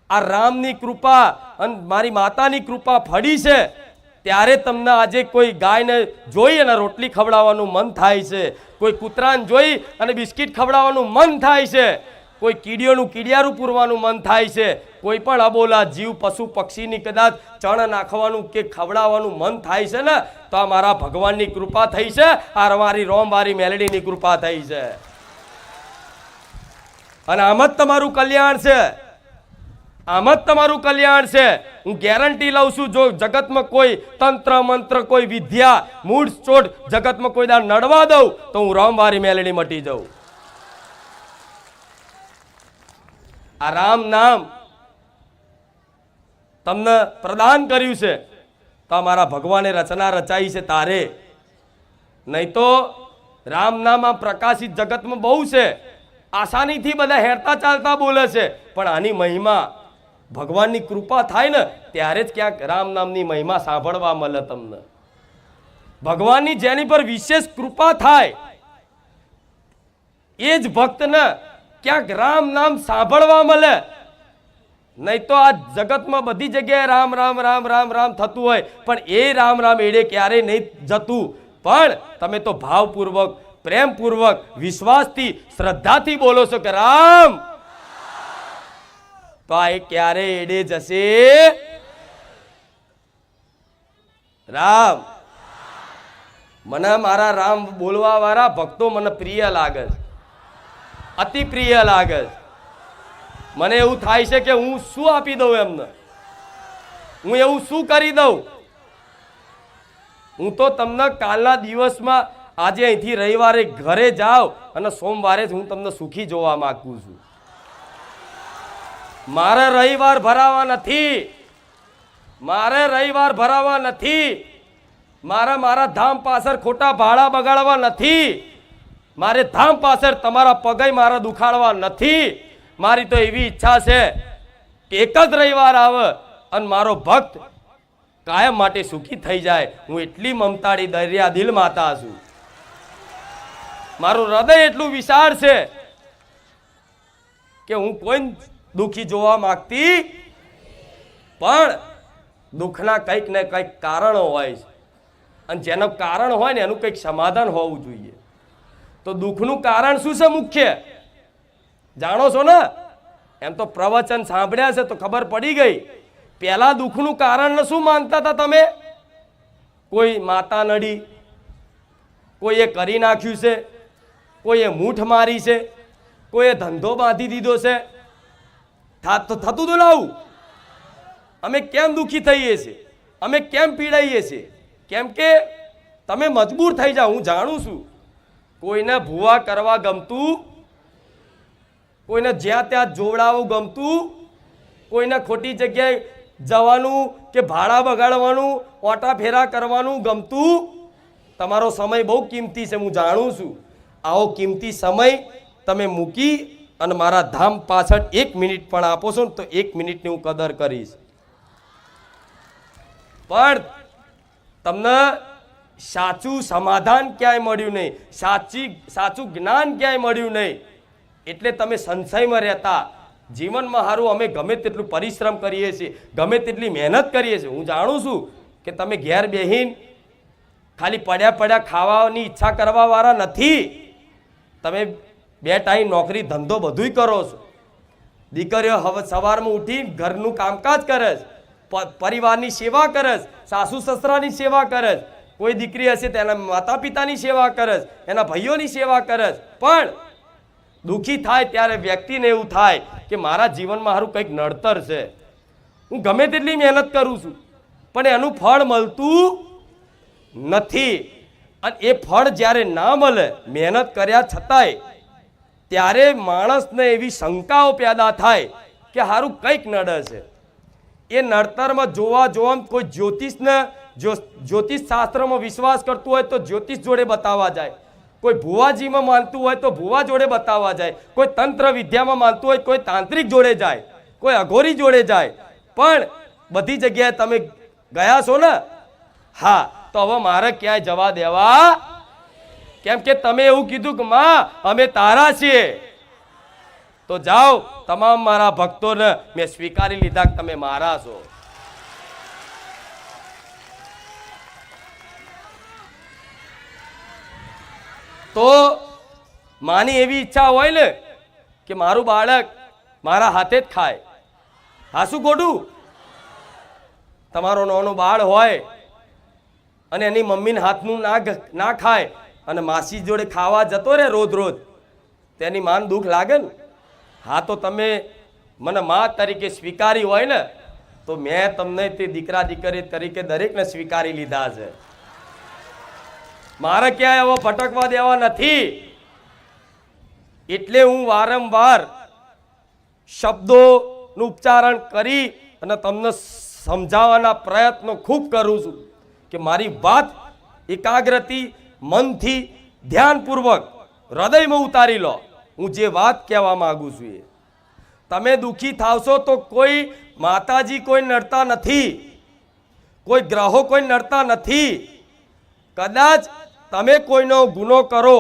આ રામની કૃપા અને મારી માતાની કૃપા ફળી છે, ત્યારે તમને આજે કોઈ ગાયને જોઈ અને રોટલી ખવડાવવાનું મન થાય છે, કોઈ કૂતરાને જોઈ અને બિસ્કિટ ખવડાવવાનું મન થાય છે, કોઈ કીડીઓનું કીડિયારું પૂરવાનું મન થાય છે, કોઈ પણ અબોલા જીવ પશુ પક્ષીની કદાચ ચણ નાખવાનું કે ખવડાવવાનું મન થાય છે ને, તો આ મારા ભગવાનની કૃપા થઈ છે, આ મારી રોમવારી મેલડીની કૃપા થઈ છે. અને આમ જ તમારું કલ્યાણ છે, આમ જ તમારું કલ્યાણ છે. હું ગેરંટી લઉં છું, જો જગતમાં કોઈ તંત્ર મંત્ર, કોઈ વિદ્યા મૂળ ચોટ જગતમાં કોઈ દાડ નડવા દઉં તો હું રોમવારી મેલડી મટી જાઉં. આ રામ નામ તમને પ્રદાન કર્યું છે તો મારા ભગવાને રચના રચાઈ છે તારે, નહીં તો રામ નામ આ પ્રકાશિત જગતમાં બહુ છે, આસાનીથી બધા હેરતા ચાલતા બોલે છે, પણ આની મહિમા ભગવાનની કૃપા થાય ને ત્યારે જ ક્યાંક રામ નામની મહિમા સાંભળવા મળે તમને. ભગવાનની જેની પર વિશેષ કૃપા થાય એ જ ભક્તને ક્યાંક રામ નામ સાંભળવા મળે, નહીં તો આ જગતમાં બધી જગ્યાએ રામ રામ રામ રામ રામ થતું હોય, પણ એ રામ રામ એડે ક્યારેય નહીં જતું. પણ તમે તો ભાવપૂર્વક, પ્રેમપૂર્વક, વિશ્વાસથી, શ્રદ્ધાથી બોલો છો કે રામ, તો આ ક્યારે એડે જશે. રામ મને મારા રામ બોલવા વાળા ભક્તો મને પ્રિય લાગે છે, અતિ પ્રિય લાગે છે. મને એવું થાય છે કે હું શું આપી દઉં એમને, હું એવું શું કરી દઉં. હું તો તમને કાલના દિવસમાં આજે અહીંથી રવિવારે ઘરે જાઓ અને સોમવારે જ હું તમને સુખી જોવા માંગુ છું. મારે રવિવાર ભરાવા નથી, મારે રવિવાર ભરાવા નથી, મારે મારા ધામ પાછળ ખોટા ભાડા બગાડવા નથી, મારે ધામ પાછળ તમારા પગે મારા દુખાડવા નથી. મારી તો એવી ઈચ્છા છે કે એક જ રવિવાર આવે અને મારો ભક્ત કાયમ માટે સુખી થઈ જાય. હું એટલી મમતાળી દરિયા દિલ માતા છું, મારું હૃદય એટલું વિશાળ છે કે હું કોઈ દુખી જોવા માંગતી, પણ દુઃખના કંઈક ને કંઈક કારણો હોય છે, અને જેનું કારણ હોય ને એનું કંઈક સમાધાન હોવું જોઈએ. તો દુઃખનું કારણ શું છે મુખ્ય જાણો છો ને? એમ તો પ્રવચન સાંભળ્યા છે તો ખબર પડી ગઈ. પહેલા દુઃખનું કારણ શું માનતા હતા તમે? કોઈ માતા નડી, કોઈએ કરી નાખ્યું છે, કોઈએ મૂઠ મારી છે, કોઈએ ધંધો બાંધી દીધો છે. થતું તો લાવું. અમે કેમ દુઃખી થઈએ છીએ, અમે કેમ પીડાઈએ છીએ? કેમ કે તમે મજબૂર થઈ જાઓ. હું જાણું છું કોઈને ભૂવા કરવા ગમતું, કોઈને જ્યાં ત્યાં જોવડાવવું ગમતું, કોઈને ખોટી જગ્યાએ જવાનું કે ભાડા બગાડવાનું, ઓટા ફેરા કરવાનું ગમતું. તમારો સમય બહુ કિંમતી છે, હું જાણું છું. આવો કિંમતી સમય તમે મૂકી અને મારા ધામ પાછળ 1 મિનિટ પણ આપો છો ને તો 1 મિનિટની હું કદર કરીશ. પણ તમને સાચું સમાધાન ક્યાંય મળ્યું નહીં, સાચું જ્ઞાન ક્યાંય મળ્યું નહીં, એટલે તમે સંશયમાં રહેતા. જીવનમાં સારું અમે ગમે તેટલું પરિશ્રમ કરીએ છીએ, ગમે તેટલી મહેનત કરીએ છીએ. હું જાણું છું કે તમે ઘેર બેહીન ખાલી પડ્યા પડ્યા ખાવાની ઈચ્છા કરવા વાળા નથી. તમે 2 ટાઈમ નોકરી ધંધો બધુંય કરો છો. દીકરીઓ હવે સવારમાં ઉઠી ઘરનું કામકાજ કરે છે, પરિવારની સેવા કરે છે, સાસુ સસરાની સેવા કરે છે. કોઈ દીકરી હશે તેના માતા પિતાની સેવા કરે છે, એના ભાઈઓની સેવા કરે છે. પણ દુઃખી થાય ત્યારે વ્યક્તિને એવું થાય કે મારા જીવનમાં સારું કંઈક નડતર છે, હું ગમે તેટલી મહેનત કરું છું પણ એનું ફળ મળતું નથી. અને એ ફળ જ્યારે ના મળે મહેનત કર્યા છતાંય, ત્યારે માણસને એવી શંકાઓ પેદા થાય કે સારું કંઈક નડે છે. એ નડતરમાં જોવા કોઈ જ્યોતિષ શાસ્ત્રમાં વિશ્વાસ કરતું હોય તો જ્યોતિષ જોડે બતાવવા જાય, કોઈ ભુવાજીમાં માનતું હોય તો ભુવા જોડે બતાવવા જાય, કોઈ તંત્ર વિદ્યામાં માનતું હોય કોઈ તાંત્રિક જોડે જાય, કોઈ અઘોરી જોડે જાય. પણ બધી જગ્યાએ તમે ગયા છો ને? હા, તો હવે મારે ક્યાંય જવા દેવા, કેમ કે તમે એવું કીધું કે માં અમે તારા છીએ. તો જાઓ, તમામ મારા ભક્તોને મેં સ્વીકારી લીધા કે તમે મારા છો. તો માની એવી ઈચ્છા હોય ને કે મારું બાળક મારા હાથે જ ખાય. હાસું ખોટું? તમારો નાનો બાળ હોય અને એની મમ્મીને હાથનું ના ખાય અને માસી જોડે ખાવા જતો રહે રોજ, તેની માન દુઃખ લાગે ને? હા, તો તમે મને મા તરીકે સ્વીકારી હોય ને તો મેં તમને તે દીકરા દીકરી તરીકે દરેકને સ્વીકારી લીધા છે. મારે ક્યાંય એવો ભટકવા દેવા નથી. એટલે હું વારંવાર શબ્દોનું ઉચ્ચારણ કરી અને તમને સમજાવવાના પ્રયત્નો ખૂબ કરું છું કે મારી વાત એકાગ્રતી મનથી ધ્યાનપૂર્વક હૃદયમાં ઉતારી લો. હું જે વાત કહેવા માંગુ છું એ તમે દુઃખી થાવશો તો કોઈ માતાજી કોઈ નડતા નથી, કોઈ ગ્રહો કોઈ નડતા નથી. કદાચ તમે કોઈનો ગુનો કરો,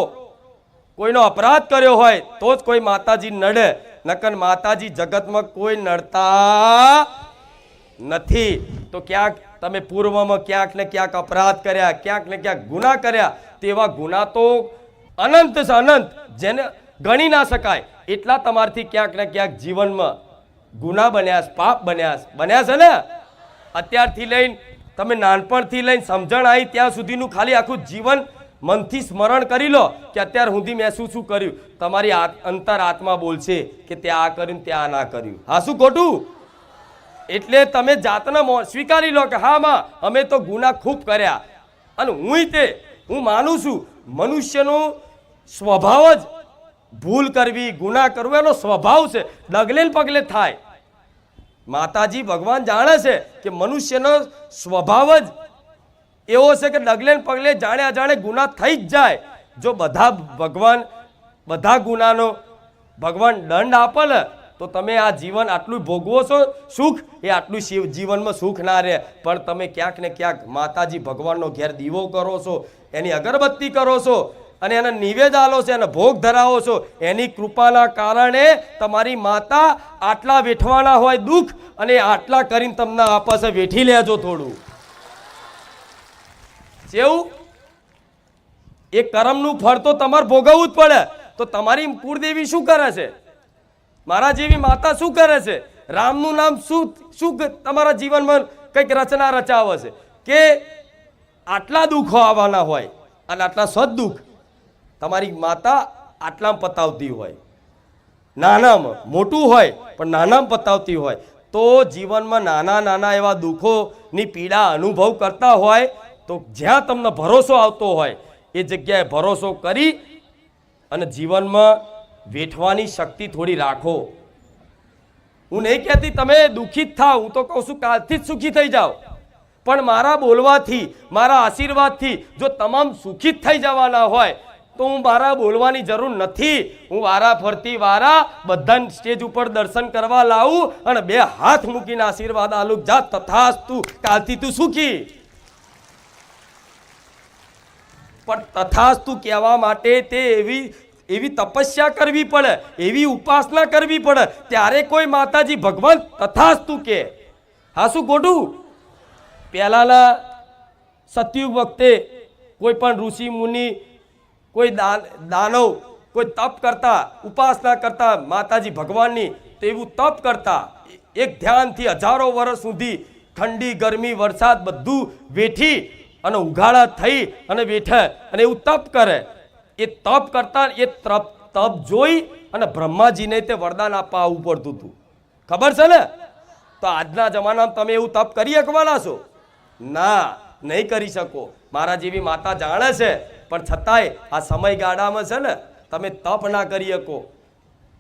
કોઈનો અપરાધ કર્યો હોય તો જ કોઈ માતાજી નડે, નકર માતાજી જગતમાં કોઈ નડતા નથી. તો ક્યાંક તમે પૂર્વમાં ક્યાંક ને ક્યાંક અપરાધ કર્યા, ક્યાંક ને ક્યાંક ગુના કર્યા, તેવા ગુના તો અનંત છે, અનંત, જેને ગણી ના શકાય. એટલા તમારથી ક્યાંક ને ક્યાંક જીવનમાં ગુના બન્યા, પાપ બન્યા છે ને? અત્યારથી લઈને તમે નાનપણથી લઈને સમજણ આવી ત્યાં સુધીનું ખાલી આખું જીવન મનથી સ્મરણ કરી લો કે અત્યાર સુધી મેં શું કર્યું. તમારી અંતર આત્મા બોલશે કે તે આ કર્યું, ત્યાં ના કર્યું. હા, શું ખોટું? એટલે તમે જાતના સ્વીકારી લો કે હા માં અમે તો ગુના ખૂબ કર્યા. અને હું માનું છું મનુષ્યનો સ્વભાવ જ ભૂલ કરવી, ગુના કરવું એનો સ્વભાવ છે, ડગલે પગલે થાય. માતાજી ભગવાન જાણે છે કે મનુષ્યનો સ્વભાવ જ એવો છે કે ડગલે પગલે જાણે અજાણે ગુના થઈ જ જાય. જો બધા ગુનાનો ભગવાન દંડ આપે ને તો તમે આ જીવન આટલું ભોગવો છો સુખ, એ આટલું જીવનમાં સુખ ના રહે. પણ તમે ક્યાંક ને ક્યાંક માતાજી ભગવાનનો ઘેર દીવો કરો છો, એની અગરબત્તી કરો છો અને એને નિવેદ આલો છો, એને ભોગ ધરાવો છો. એની કૃપાના કારણે તમારી માતા આટલા વેઠવાના હોય દુઃખ અને આટલા કરીને તમને આપે છે, વેઠી લેજો થોડું. જેવું એ કર્મનું ફળ તો તમારે ભોગવવું જ પડે. તો તમારી કુળદેવી શું કરે છે? મારા જેવી માતા શું કરે છે? રામનું નામ શું તમારા જીવનમાં કંઈક રચના રચાવે છે કે આટલા દુઃખો આવવાના હોય અને આટલા સદદુઃખ તમારી માતા આટલામાં પતાવતી હોય, નાનામાં મોટું હોય પણ નાનામાં પતાવતી હોય. તો જીવનમાં નાના નાના એવા દુઃખોની પીડા અનુભવ કરતા હોય તો જ્યાં તમને ભરોસો આવતો હોય એ જગ્યાએ ભરોસો કરી અને જીવનમાં વેઠવાની શક્તિ થોડી રાખો. હું નહીં કહેતી તમે દુઃખી જ થાવ, હું તો કહું છું કાલથી જ સુખી થઈ જાઓ. પણ મારા બોલવાથી, મારા આશીર્વાદથી જો તમામ સુખી જ થઈ જવાના હોય તો હું મારા બોલવાની જરૂર નથી. હું વારા ફરતી બધા સ્ટેજ ઉપર દર્શન કરવા લાવું અને બે હાથ મૂકીને આશીર્વાદ આલું, જા તથાસ્તુ, કાલથી તું સુખી. પણ તથાસ્તુ કહેવા માટે તે એવી તપસ્યા કરવી પડે, એવી ઉપાસના કરવી પડે, ત્યારે કોઈ માતાજી ભગવાન તથાસ્તુ કે. હા, શું ખોટું? પહેલાના સતયુગ વખતે કોઈ પણ ઋષિ મુનિ, કોઈ દાનવ, કોઈ તપ કરતા, ઉપાસના કરતા માતાજી ભગવાનની, તો એવું તપ કરતા એક ધ્યાનથી હજારો વર્ષ સુધી ઠંડી ગરમી વરસાદ બધું વેઠી અને ઉઘાડા થઈ અને વેઠે અને એવું તપ કરે. એ તપ કરતા એ તપ જોઈ અને બ્રહ્માજીને તે વરદાન આપવા આવવું પડતું હતું. ખબર છે ને? તો આજના જમાનામાં તમે એવું તપ કરી શકવાના છો? ના, નહીં કરી શકો. મારા જેવી માતા જાણે છે, પણ છતાંય આ સમયગાળામાં છે ને તમે તપ ના કરી શકો.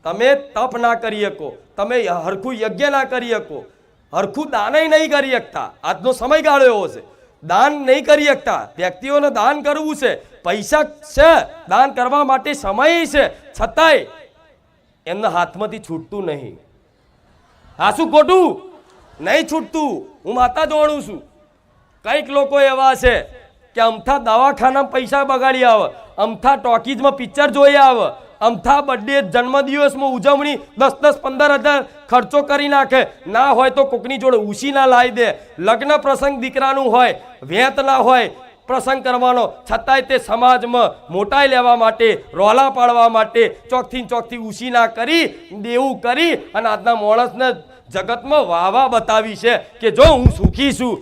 તમે તપ ના કરી શકો, તમે હરખું યજ્ઞ ના કરી શકો, હરખું દાન નહીં કરી શકતા. આજનો સમયગાળો એવો છે, દાન નહીં કરી શકતા. વ્યક્તિઓને દાન કરવું છે, પૈસા છે, દાન કરવા માટે સમય છે, છતાંય એમના હાથમાંથી છૂટતું નહીં. હા, શું ખોટું? નહીં છૂટતું. હું માતા જાણું છું. કંઈક લોકો એવા છે કે અમથા દવાખાનામાં પૈસા બગાડી આવે, અમથા ટોકીઝમાં પિક્ચર જોઈ આવે, અમથા બર્થડે જન્મદિવસમાં ઉજવણી 10-15 હજાર ખર્ચો કરી નાખે. ના હોય તો કોકની જોડે ઉસી ના લાવી દે. લગ્ન પ્રસંગ દીકરાનું હોય, વેત ના હોય પ્રસંગ કરવાનો, છતાંય તે સમાજમાં મોટાઈ લેવા માટે, રોલા પાડવા માટે ચોકથી ઉસી ના કરી દેવું કરી અને આજના માણસને જગતમાં વાવા બતાવી છે કે જો હું સુખી છું.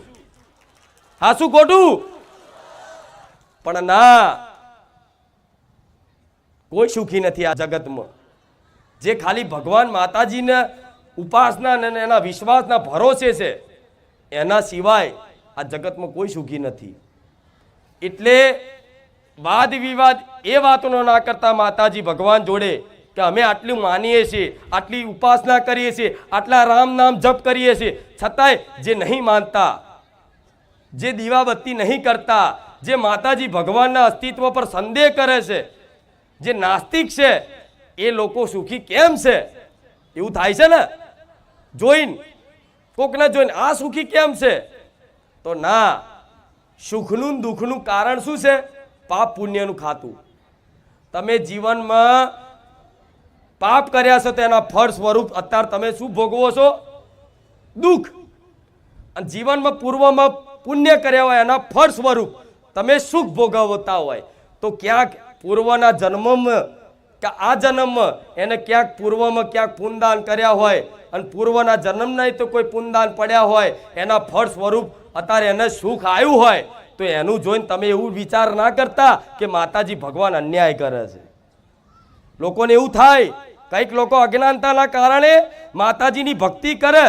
હા, શું ખોટું? પણ ના, કોઈ સુખી નથી આ જગતમાં. જે ખાલી ભગવાન માતાજીને ઉપાસના અને એના વિશ્વાસના ભરોસે છે, એના સિવાય આ જગતમાં કોઈ સુખી નથી. એટલે વાદ વિવાદ એ વાતનો ના કરતા માતાજી ભગવાન જોડે કે અમે આટલું માનીએ છીએ, આટલી ઉપાસના કરીએ છીએ, આટલા રામ નામ જપ કરીએ છીએ, છતાંય જે નહીં માનતા, જે દીવાબત્તી નહીં કરતા, જે માતાજી ભગવાનના અસ્તિત્વ પર સંદેહ કરે છે, જે નાસ્તિક છે, એ લોકો સુખી કેમ છે? એવું થાય છે ને જોઈને, કોકને જોઈને આ સુખી કેમ છે? તો ના, સુખનું દુઃખનું કારણ શું છે? પાપ પુણ્યનું ખાતું. તમે જીવનમાં પાપ કર્યા છો તો એના ફળ સ્વરૂપ અત્યારે તમે શું ભોગવો છો? દુઃખ. અને જીવનમાં પૂર્વમાં પુણ્ય કર્યા હોય એના ફળ સ્વરૂપ તમે સુખ ભોગવતા હોય. તો ક્યાંક પૂર્વના જન્મમાં કે આ જન્મમાં એને ક્યાંક પૂર્વમાં ક્યાંક પુણ્યદાન કર્યા હોય અને પૂર્વના જન્મ નહીં તો કોઈ પુણ્યદાન પડ્યા હોય, એના ફળ સ્વરૂપ અત્યારે એને સુખ આવ્યું હોય, તો એનું જોઈને તમે એવું વિચાર ના કરતા કે માતાજી ભગવાન અન્યાય કરે છે. લોકોને એવું થાય, કંઈક લોકો અજ્ઞાનતાના કારણે માતાજીની ભક્તિ કરે,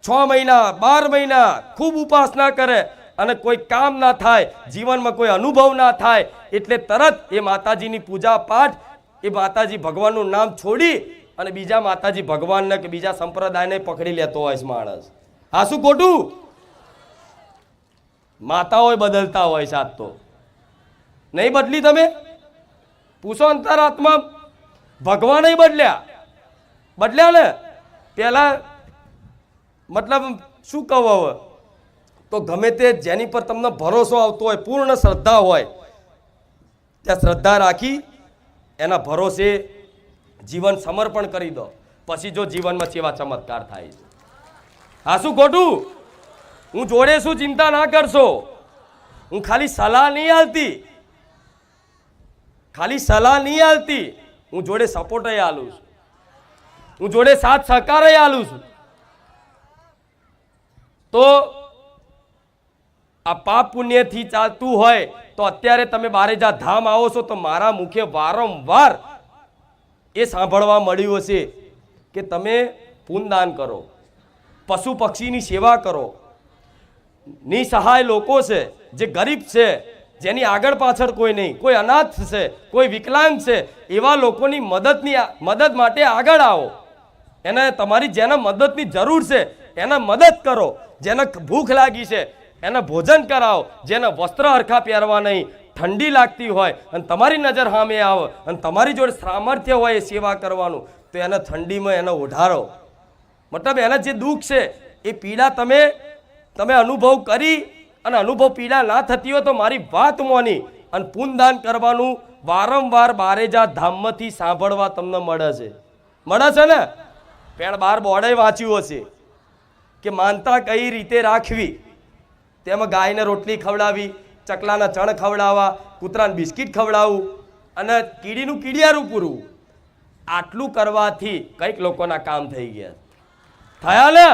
6 મહિના 12 મહિના ખૂબ ઉપાસના કરે અને કોઈ કામ ના થાય, જીવનમાં કોઈ અનુભવ ના થાય, એટલે તરત એ માતાજીની પૂજા પાઠ, એ માતાજી ભગવાનનું નામ છોડી અને બીજા માતાજી ભગવાનને કે બીજા સંપ્રદાયને પકડી લેતો હોય છે માણસ. હા, શું ખોટું? માતાઓ બદલતા હોય છે. આજ તો નહીં બદલી. તમે પૂછો અંતરાત્મા, ભગવાન બદલ્યા ને. પેલા મતલબ શું કહું હવે, તો ગમે તે જેની પર તમને ભરોસો આવતો હોય, પૂર્ણ શ્રદ્ધા હોય, ત્યાં શ્રદ્ધા રાખી એના ભરોસે જીવન સમર્પણ કરી દો. પછી જો જીવનમાં સેવા ચમત્કાર થાય છે. હા, શું ખોટું? હું જોડે શું, ચિંતા ના કરશો. હું ખાલી સલાહ નહીં આલતી, હું જોડે સપોર્ટ આલું છું, હું જોડે સાથ સહકાર આલું છું. તો આ પાપ પુણ્યથી ચાલતું હોય તો અત્યારે તમે બારેજા ધામ આવો છો તો મારા મુખે વારંવાર એ સાંભળવા મળ્યું હશે કે તમે પુણ્યદાન કરો, પશુ પક્ષીની સેવા કરો, નિસહાય લોકો છે, જે ગરીબ છે, જેની આગળ પાછળ કોઈ નહીં, કોઈ અનાથ છે, કોઈ વિકલાંગ છે, એવા લોકોની મદદ માટે આગળ આવો. એને તમારી જેને મદદની જરૂર છે એને મદદ કરો. જેને ભૂખ લાગી છે એને ભોજન કરાવો. જેને વસ્ત્ર હરખા પહેરવા નહીં, ઠંડી લાગતી હોય અને તમારી નજર સામે આવે અને તમારી જોડે સામર્થ્ય હોય એ સેવા કરવાનું, તો એને ઠંડીમાં એને ઓઢારો. મતલબ એને જે દુઃખ છે એ પીડા તમે અનુભવ કરી, અને અનુભવ પીડા ના થતી હોય તો મારી વાત મોની અને પુણ્યદાન કરવાનું વારંવાર બારેજા ધામમાંથી સાંભળવા તમને મળે છે ને. પેણ 12 બોર્ડે વાંચ્યું હશે કે માનતા કઈ રીતે રાખવી. તેમાં ગાયને રોટલી ખવડાવી, ચકલાના ચણ ખવડાવવા, કૂતરાને બિસ્કિટ ખવડાવવું અને કીડીનું કીડિયારું પૂરવું. આટલું કરવાથી કંઈક લોકોના કામ થઈ ગયા. થયા ને?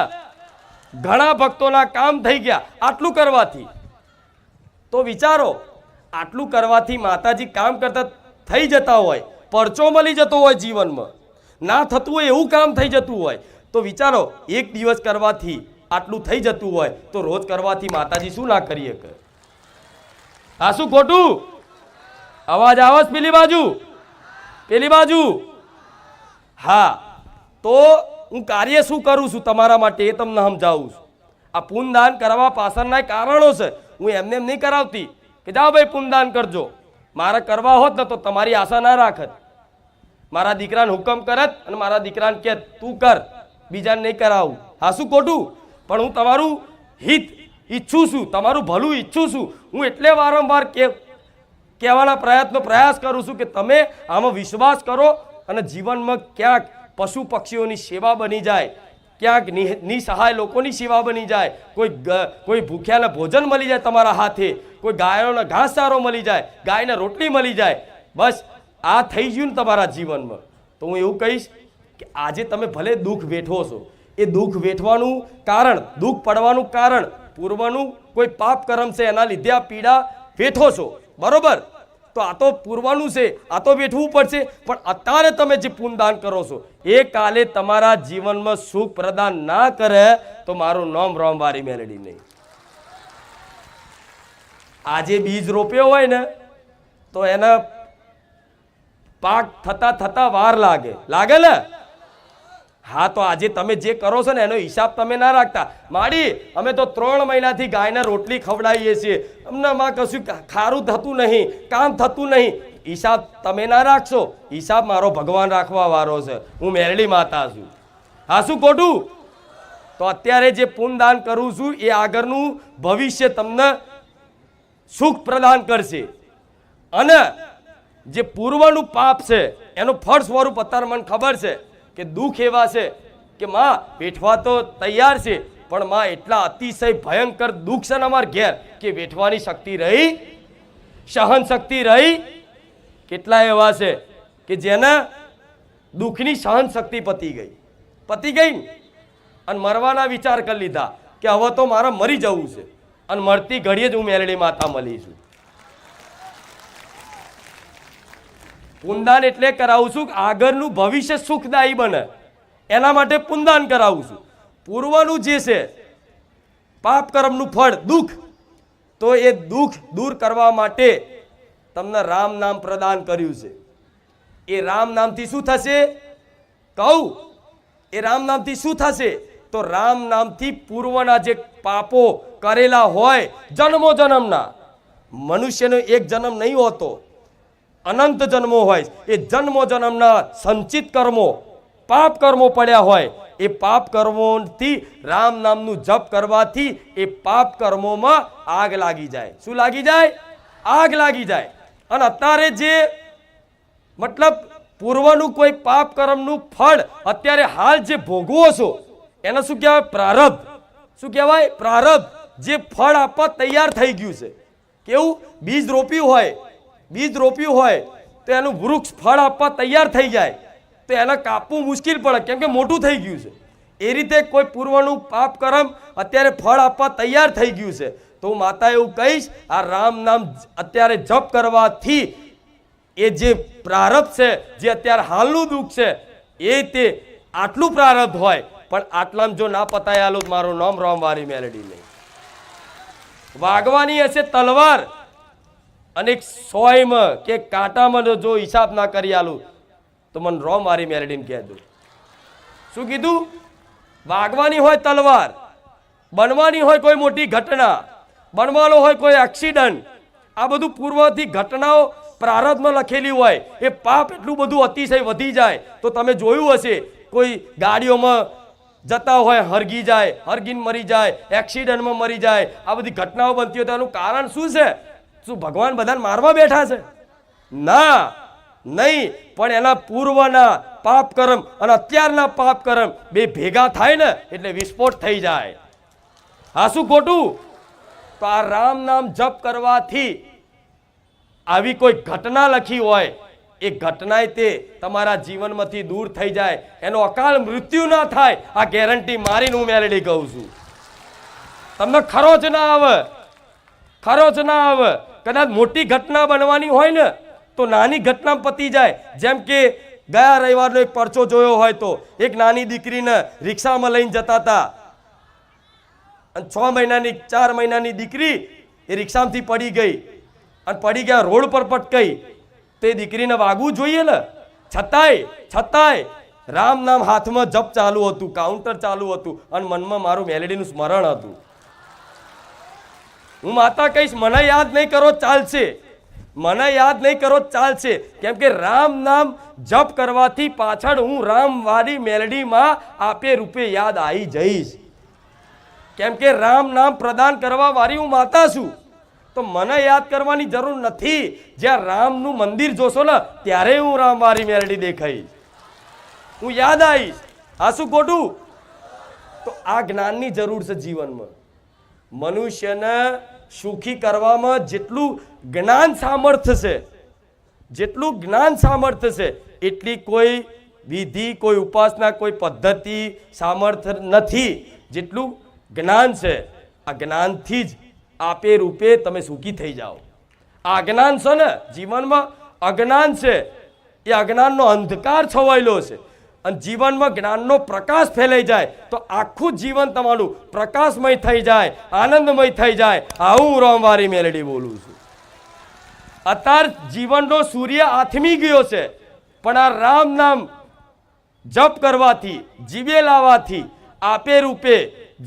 ઘણા ભક્તોના કામ થઈ ગયા આટલું કરવાથી. તો વિચારો, આટલું કરવાથી માતાજી કામ કરતા થઈ જતા હોય, પરચો મળી જતો હોય જીવનમાં, ના થતું હોય એવું કામ થઈ જતું હોય તો વિચારો, એક દિવસ કરવાથી આટલું થઈ જતું હોય તો રોજ કરવાથી માતાજી શું ના કરી શકે? આ શું ખોટું? અવાજ આવે છે પેલી બાજુ? પેલી બાજુ? હા, તો હું કાર્ય શું કરું છું તમારા માટે એ તમને સમજાવું છું. આ પુણ્યદાન કરવા પાછળના કારણો છે. હું એમને એમ નહીં કરાવતી કે જાઓ ભાઈ પુણ્યદાન કરજો. મારે કરવા હોત ને તો તમારી આશા ના રાખત. મારા દીકરાને હુકમ કરત અને મારા દીકરાને કે તું કર, બીજાને નહીં કરાવું. હા શું ખોટું? પણ હું તમારું હિત ઈચ્છું છું, તમારું ભલું ઈચ્છું છું. હું એટલે વારંવાર કહેવાના પ્રયાસ કરું છું કે તમે આમાં વિશ્વાસ કરો અને જીવનમાં ક્યાંક પશુ પક્ષીઓની સેવા બની જાય, ક્યાંક નિસહાય લોકોની સેવા બની જાય, કોઈ ભૂખ્યાને ભોજન મળી જાય તમારા હાથે, કોઈ ગાયોને ઘાસચારો મળી જાય, ગાયને રોટલી મળી જાય. બસ આ થઈ ગયું ને તમારા જીવનમાં, તો હું એવું કહીશ કે આજે તમે ભલે દુઃખ વેઠો છો, એ દુઃખ વેઠવાનું કારણ, દુઃખ પડવાનું કારણ પૂર્વનું કોઈ પાપ કર્મ છે, એના લીધે આ પીડા વેઠો છો, બરોબર? તો આ તો પૂર્વનું છે, આ તો વેઠવું પડશે. પણ અત્યારે તમે જે પુણ્યદાન કરો છો એ કાલે તમારા જીવનમાં સુખ પ્રદાન ના કરે તો મારું નામ રોમવારી મેલડી નહીં. આજે બીજ રોપ્યો હોય ને તો એના પાક થતા વાર લાગે ને? હા, તો આજે તમે જે કરો છો ને એનો હિસાબ તમે ના રાખતા. માડી અમે તો 3 મહિનાથી ગાયને રોટલી ખવડાવીએ છીએ, અમને માં કશું ખારું થતું નહીં, કામ થતું નહીં. હિસાબ તમે ના રાખશો, હિસાબ મારો ભગવાન રાખવા વાળો છે. હું મેરડી માતા છું. હા શું ખોટું? તો અત્યારે જે પુણ્યદાન કરું છું એ આગળનું ભવિષ્ય તમને સુખ પ્રદાન કરશે. અને જે પૂર્વનું પાપ છે એનું ફળ સ્વરૂપ અત્યારે મને ખબર છે કે દુઃખ એવા છે કે માં વેઠવા તો તૈયાર છે, પણ માં એટલા અતિશય ભયંકર દુઃખ છે ને અમારા ઘેર કે વેઠવાની શક્તિ રહી, સહન શક્તિ રહી. કેટલા એવા છે કે જેને દુઃખની સહન શક્તિ પતી ગઈ અને મરવાના વિચાર કરી લીધા કે હવે તો મારે મરી જવું છે, અને મરતી ઘડીએ જ હું મેલડી માતા મળી છું. પુણ્યદાન એટલે કરાવું છું કે આગળનું ભવિષ્ય સુખદાયી બને, એના માટે પુણ્યદાન કરાવું છું. પૂર્વનું જે છે પાપ કર્મનું ફળ દુઃખ, તો એ દુઃખ દૂર કરવા માટે તમને રામ નામ પ્રદાન કર્યું છે. એ રામ નામથી શું થશે કહું? એ રામ નામથી શું થશે? તો રામ નામથી પૂર્વના જે પાપો કરેલા હોય જન્મો જન્મના, મનુષ્યનો એક જન્મ નહીં હોતો, અનંત જન્મો હોય, એ જન્મો જન્મના સંચિત કર્મો, પાપ કર્મો પડ્યા હોય, એ પાપ કર્મોથી રામ નામનું જપ કરવાથી એ પાપ કર્મોમાં આગ લાગી જાય. શું લાગી જાય? આગ લાગી જાય. અને અત્યારે જે મતલબ પૂર્વનું કોઈ પાપ કર્મનું ફળ અત્યારે હાલ જે ભોગવો છો એને શું કહેવાય? પ્રારબ્ધ. શું કહેવાય? પ્રારબ્ધ. જે ફળ આપવા તૈયાર થઈ ગયું છે. કેવું? બીજ રોપ્યું હોય તો એનું વૃક્ષ ફળ આપવા તૈયાર થઈ જાય તો એને કાપવું મુશ્કેલ પડે, કેમ કે મોટું થઈ ગયું છે. એ રીતે કોઈ પૂર્વનું પાપ કર્મ અત્યારે ફળ આપવા તૈયાર થઈ ગયું છે. તો હું માતા એવું કહીશ, આ રામ નામ અત્યારે જપ કરવાથી એ જે પ્રારબ્ધ છે, જે અત્યારે હાલનું દુઃખ છે, એ તે આટલું પ્રારબ્ધ હોય પણ આટલામાં જો ના પતાય આલું મારું નામ રોમવારી મેલડી નહીં. વાગવાની હશે તલવાર અને 100 કે કાંટામાં જો હિસાબ ના કરી આલું તો મને રોમવારી મેલડીને કહેજો. શું કીધું? વાગવાની હોય તલવાર, બનવાની હોય કોઈ મોટી ઘટના, બનવાનો હોય કોઈ એક્સિડન્ટ, આ બધું પૂર્વથી ઘટનાઓ પ્રારબ્ધમાં લખેલી હોય, એ પાપ એટલું બધું અતિશય વધી જાય તો તમે જોયું હશે કોઈ ગાડીઓમાં જતા હોય હરગી જાય, હરગીને મરી જાય, એક્સિડન્ટમાં મરી જાય, આ બધી ઘટનાઓ બનતી હોય તો એનું કારણ શું છે? શું ભગવાન બધાને મારવા બેઠા છે? ના, નહીં. પણ એના પૂર્વના પાપ કર્મ અને અત્યારના પાપ કર્મ બે ભેગા થાય ને એટલે વિસ્ફોટ થઈ જાય. હા શું ખોટું? તો આ રામ નામ જપ કરવાથી આવી કોઈ ઘટના લખી હોય એ ઘટના તે તમારા જીવનમાંથી દૂર થઈ જાય, એનો અકાળ મૃત્યુ ના થાય, આ ગેરંટી મારીને હું મેલડી કહું છું. તમને ખરોચ ના આવે. કદાચ મોટી ઘટના બનવાની હોય ને તો નાની ઘટના પતી જાય. જેમ કે ગયા રવિવારનો એક પરચો જોયો હોય તો એક નાની દીકરીને રિક્ષામાં લઈને જતા હતા અને 6 મહિનાની 4 મહિનાની દીકરી એ રિક્ષામાંથી પડી ગઈ અને પડી ગયા રોડ પર પટકાઈ. તે દીકરીને વાગવું જોઈએ ને, છતાંય રામ નામ હાથમાં જપ ચાલુ હતું, કાઉન્ટર ચાલુ હતું અને મનમાં મારું મેલેડીનું સ્મરણ હતું. હું માતા કહીશ મને યાદ નહીં કરો ચાલશે, મને યાદ નહીં કરો ચાલશે, કેમ કે રામ નામ જપ કરવાથી પાછળ હું રામવાળી મેલડીમાં આપે રૂપે યાદ આવી જઈશ. કેમ કે રામ નામ પ્રદાન કરવા વાળી હું માતા છું, તો મને યાદ કરવાની જરૂર નથી. જ્યાં રામનું મંદિર જોશો ને ત્યારે હું રામવાળી મેલડી દેખાઈશ, હું યાદ આવીશ. આ શું ખોટું? તો આ જ્ઞાનની જરૂર છે જીવનમાં. મનુષ્યને સુખી કરવામાં જેટલું જ્ઞાન સામર્થ્ય છે, જેટલું જ્ઞાન સામર્થ્ય છે એટલી કોઈ વિધિ, કોઈ ઉપાસના, કોઈ પદ્ધતિ સામર્થ્ય નથી જેટલું જ્ઞાન છે. આ જ્ઞાનથી જ આપે રૂપે તમે સુખી થઈ જાઓ. આ અજ્ઞાન છે ને જીવનમાં, અજ્ઞાન છે એ અજ્ઞાનનો અંધકાર છવાયેલો છે અને જીવનમાં જ્ઞાનનો પ્રકાશ ફેલાઈ જાય તો આખું જીવન તમારું પ્રકાશમય થઈ જાય, આનંદમય થઈ જાય. આવું હું રામવાળી મેલડી બોલું છું. અત્યારે જીવનનો સૂર્ય આથમી ગયો છે, પણ આ રામ નામ જપ કરવાથી, જીવે લાવવાથી આપે રૂપે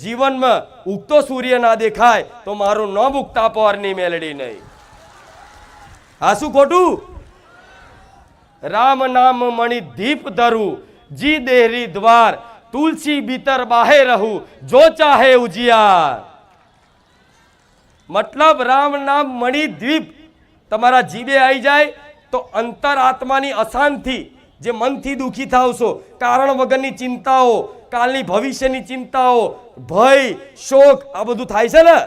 જીવનમાં ઉગતો સૂર્ય ના દેખાય તો મારું ન ઉગતા પવારની મેલડી નહીં. આ શું ખોટું? રામ નામ મણિ દીપ ધરું, જી દેહરી દ્વાર, તુલસી ભીતર બાહે રહું, જો ચાહે ઉજિયાર. મતલબ રામ નામ મણિ દીપ તમારા જીવે આવી જાય તો અંતર આત્માની અશાંતિ, જે મનથી દુઃખી થાવ છો, કારણ વગરની ચિંતાઓ, કાલની ભવિષ્યની ચિંતાઓ, ભય, શોક, આ બધું થાય છે ને.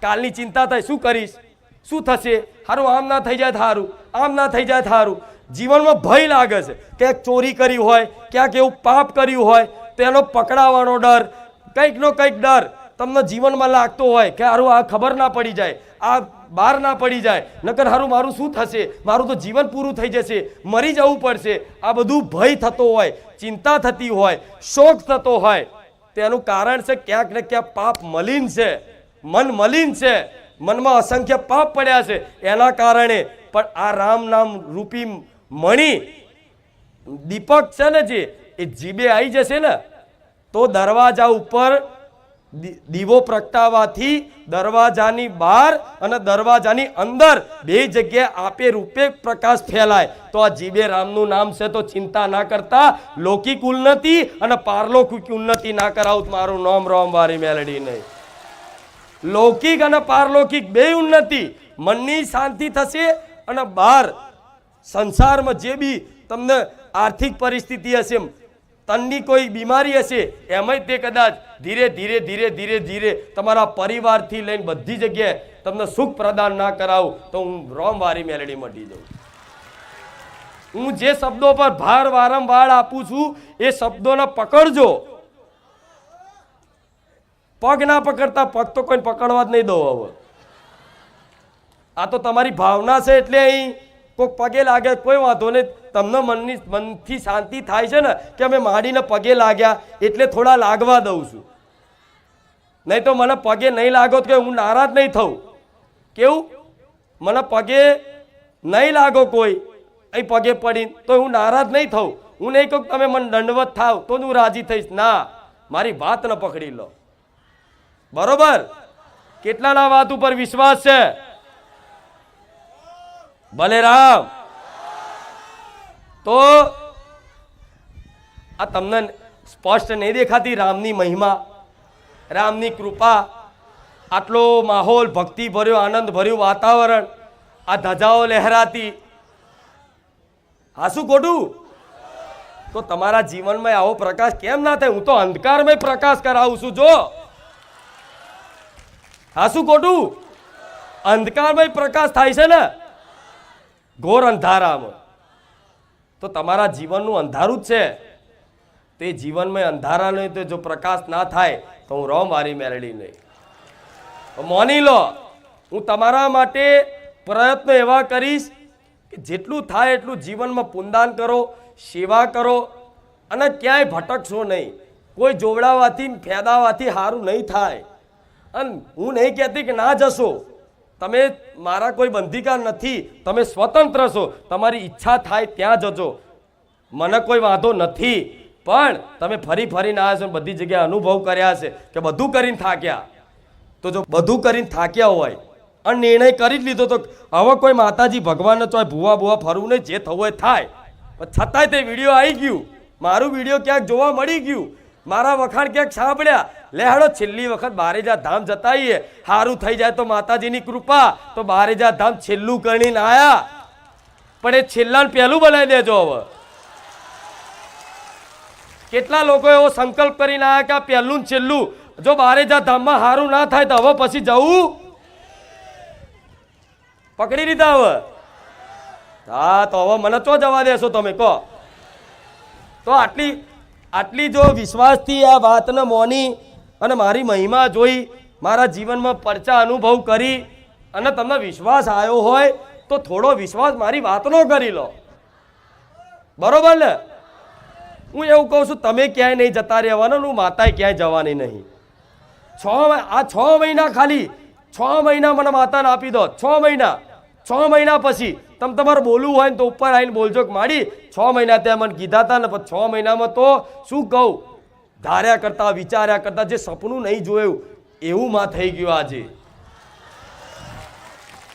કાલની ચિંતા થાય, શું કરીશ, શું થશે, સારું આમ ના થઈ જાય, સારું આમ ના થઈ જાય, સારું. જીવનમાં ભય લાગે છે, ક્યાંક ચોરી કરી હોય, ક્યાંક એવું પાપ કર્યું હોય તો એનો પકડાવાનો ડર, કંઈકનો કંઈક ડર તમને જીવનમાં લાગતો હોય કે હારું આ ખબર ના પડી જાય, આ બહાર ના પડી જાય, નકર હારું મારું શું થશે, મારું તો જીવન પૂરું થઈ જશે, મરી જવું પડશે. આ બધું ભય થતો હોય, ચિંતા થતી હોય, શોક થતો હોય, તેનું કારણ છે ક્યાંક ને ક્યાંક પાપ મલિન છે, મન મલિન છે, મનમાં અસંખ્ય પાપ પડ્યા છે. એના કારણે પણ આ રામ નામ રૂપી મણિ દીપક છે ને, જે એ જીભે આવી જશે ને તો દરવાજા ઉપર દીવો પ્રગટાવવાથી દરવાજાની બહાર અને દરવાજાની અંદર બે જગ્યાએ આપે રૂપે પ્રકાશ ફેલાય. તો આ જીભે રામનું નામ છે તો ચિંતા ના કરતા લૌકિક ઉન્નતિ અને પારલૌકિક ઉન્નતિ ના કરાવું. મારું નામ રામવાળી મેલડી નહીં. લૌકિક અને પારલૌકિક બે ઉન્નતિ, મનની શાંતિ થશે અને બહાર સંસારમાં જે બી તમને આર્થિક પરિસ્થિતિ હશે, તનની કોઈ બીમારી હશે, એમાંય તે કદાચ ધીરે ધીરે ધીરે ધીરે ધીરે તમારા પરિવારથી લઈને બધી જગ્યાએ તમને સુખ પ્રદાન ના કરાવું તો હું રામવાળી મેલડી મટી જાઉં. હું જે શબ્દો પર ભાર વારંવાર આપું છું એ શબ્દોને પકડજો. પગ ના પકડતા, પગ તો કોઈ પકડવા જ નહીં દો. હવે આ તો તમારી ભાવના છે એટલે અહીં કોઈ પગે લાગે કોઈ વાંધો નહીં. તમને મનથી શાંતિ થાય છે ને કે અમે માડીને પગે લાગ્યા એટલે થોડા લાગવા દઉં છું, નહીં તો મને પગે નહીં લાગો તો હું નારાજ નહીં થઉં. કેવું, મને પગે નહીં લાગો કોઈ અહીં પગે પડીને તો હું નારાજ નહીં થઉં. હું નહીં કહું તમે મને દંડવત થાવ તો હું રાજી થઈશ, ના, મારી વાત ન પકડી લો. બરોબર? કેટલાના વાત ઉપર વિશ્વાસ છે? ભલે રામ. તો આ તમને સ્પષ્ટ નહીં દેખાતી રામની મહિમા, રામની કૃપા, આટલો માહોલ ભક્તિ ભર્યો, આનંદ ભર્યું વાતાવરણ, આ ધજાઓ લહેરાતી, હા શું ખોટું? તો તમારા જીવનમાં આવો પ્રકાશ કેમ ના થાય? હું તો અંધકારમય પ્રકાશ કરાવું છું. જો હા શું ખોટું? અંધકારમય પ્રકાશ થાય છે ને ઘોર અંધારામાં, તો તમારા જીવનનું અંધારું જ છે. તે જીવનમાં અંધારાને તો જો પ્રકાશ ના થાય તો હું રામવાળી મેલડી નહીં. માની લો હું તમારા માટે પ્રયત્ન એવા કરીશ કે જેટલું થાય એટલું જીવનમાં પુણ્યદાન કરો, સેવા કરો અને ક્યાંય ભટકશો નહીં. કોઈ જોવડાવાથી ફેદાવાથી સારું નહીં થાય. અને હું નહીં કહેતી કે ના જશો, તમે મારા કોઈ બંધીકાર નથી, તમે સ્વતંત્ર છો, તમારી ઈચ્છા થાય ત્યાં જજો, મને કોઈ વાંધો નથી. પણ તમે ફરી ફરીને આવ્યા છો, બધી જગ્યાએ અનુભવ કર્યા છે કે બધું કરીને થાક્યા. તો જો બધું કરીને થાક્યા હોય અને નિર્ણય કરી જ લીધો તો હવે કોઈ માતાજી ભગવાનને ચોય ભૂવા ભૂવા ફરવું નહીં, જે થવું હોય થાય. પણ છતાંય તે વિડીયો આવી ગયું, મારું વિડીયો ક્યાંક જોવા મળી ગયું, મારા વખાણ ક્યાંક સાંભળ્યા, લે હાડો છેલ્લી વખત બારેજા ધામ જતા આવીએ, સારું થઈ જાય તો માતાજીની કૃપા. તો બારેજા ધામ છેલ્લું કરીને આયા, પણ એ છેલ્લા પહેલું બનાવી દેજો. હવે કેટલા લોકો એવો સંકલ્પ કરીને આયા કે આ પહેલું ને છેલ્લું, જો બારેજા ધામમાં સારું ના થાય તો હવે પછી જવું પકડી લીધા. હવે હા, તો હવે મને ચો જવા દેશો તમે કહો? તો આટલી જો વિશ્વાસથી આ વાતને મોની અને મારી મહિમા જોઈ, મારા જીવનમાં પરચા અનુભવ કરી અને તમને વિશ્વાસ આવ્યો હોય તો થોડો વિશ્વાસ મારી વાતનો કરી લો, બરોબર ને? હું એવું કહું છું, તમે ક્યાંય નહીં જતા રહેવાના, હું માતાએ ક્યાંય જવાની નહીં. 6 મહિના ખાલી 6 મહિના મને માતાને આપી દો. 6 મહિના 6 મહિના પછી તમે તમારે બોલવું હોય ને તો ઉપર આવીને બોલજો કે માડી 6 મહિના ત્યાં મને કીધા હતા ને, પછી 6 મહિનામાં તો શું કહું, ધાર્યા કરતા વિચાર્યા કરતા જે સપનું નહીં જોયું એવું માં થઈ ગયું.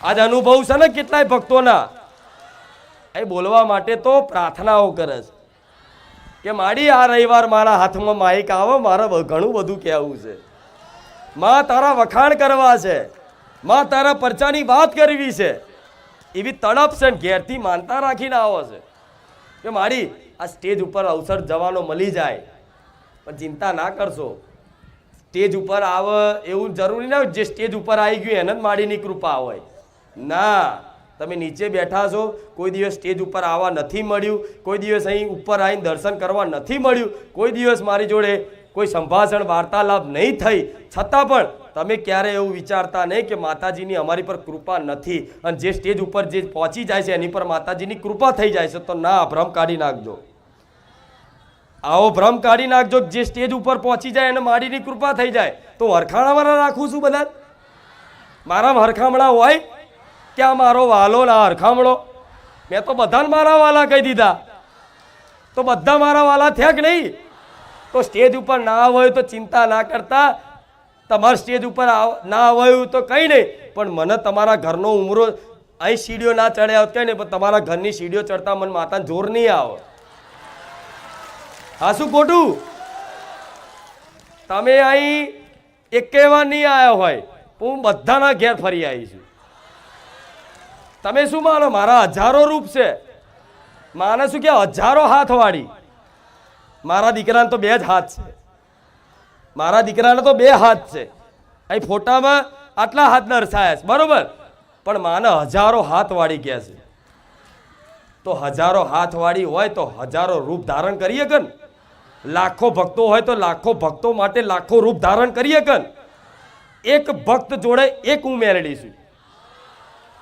આજે અનુભવ છે ને કેટલાય ભક્તોના, એ બોલવા માટે તો પ્રાર્થનાઓ કરે છે કે માડી આ રવિવાર મારા હાથમાં માઇક આવે, મારે ઘણું બધું કહેવું છે, માં તારા વખાણ કરવા છે, માં તારા પરચાની વાત કરવી છે. એવી તડપ છે ને ઘેરથી માનતા રાખીને આવો છે કે મારી આ સ્ટેજ ઉપર અવસર જવાનો મળી જાય. પણ ચિંતા ના કરશો, સ્ટેજ ઉપર આવે એવું જરૂરી ના હોય જે સ્ટેજ ઉપર આવી ગયું એને જ માડીની કૃપા હોય. ના, તમે નીચે બેઠા છો, કોઈ દિવસ સ્ટેજ ઉપર આવવા નથી મળ્યું, કોઈ દિવસ અહીં ઉપર આવીને દર્શન કરવા નથી મળ્યું, કોઈ દિવસ મારી જોડે કોઈ સંભાષણ વાર્તાલાપ નહીં થઈ, છતાં પણ તમે ક્યારે એવું વિચારતા નહીં કે માતાજીની અમારી પર કૃપા નથી. અને જે સ્ટેજ ઉપર જે પહોંચી જાય છે એની પર માતાજીની કૃપા થઈ જાય છે. તો ના, ભ્રમ કાઢી નાખજો, આવો ભ્રમ કાઢી નાખજો. જે સ્ટેજ ઉપર પહોંચી જાય એને માડીની કૃપા થઈ જાય. તો હરખાણાવાળા રાખું છું બધા, મારા હરખામણા હોય કે આ મારો વાલો ના હરખામણો? મેં તો બધાને મારા વાલા કહી દીધા, તો બધા મારા વાલા થયા કે નહીં? તો સ્ટેજ ઉપર ના હોય તો ચિંતા ના કરતા, તમારા સ્ટેજ ઉપર ના આવ્યું તો કંઈ નહીં, પણ મને તમારા ઘરનો ઉમરો અહીં સીડીઓ ના ચડ્યા હોત કંઈ નહીં, પણ તમારા ઘરની સીડીઓ ચડતા મને માતાને જોર નહીં આવે. હા, શું ખોટું? તમે અહીં એકેવા નહીં આવ્યા હોય, હું બધાના ઘેર ફરી આવી છું. તમે શું માનો મારા હજારો રૂપ છે? માને શું કે હજારો હાથ વાળી? મારા દીકરાને તો 2 જ હાથ છે, મારા દીકરાને તો 2 હાથ છે. અહીં ફોટામાં આટલા હાથ દર્શાયા છે, બરોબર, પણ માને હજારો હાથ વાળી કહે છે. તો હજારો હાથ વાળી હોય તો હજારો રૂપ ધારણ કરીએ કે? લાખો ભક્તો હોય તો લાખો ભક્તો માટે લાખો રૂપ ધારણ કરીએ કે? એક ભક્ત જોડે એક હું મેળડી છું.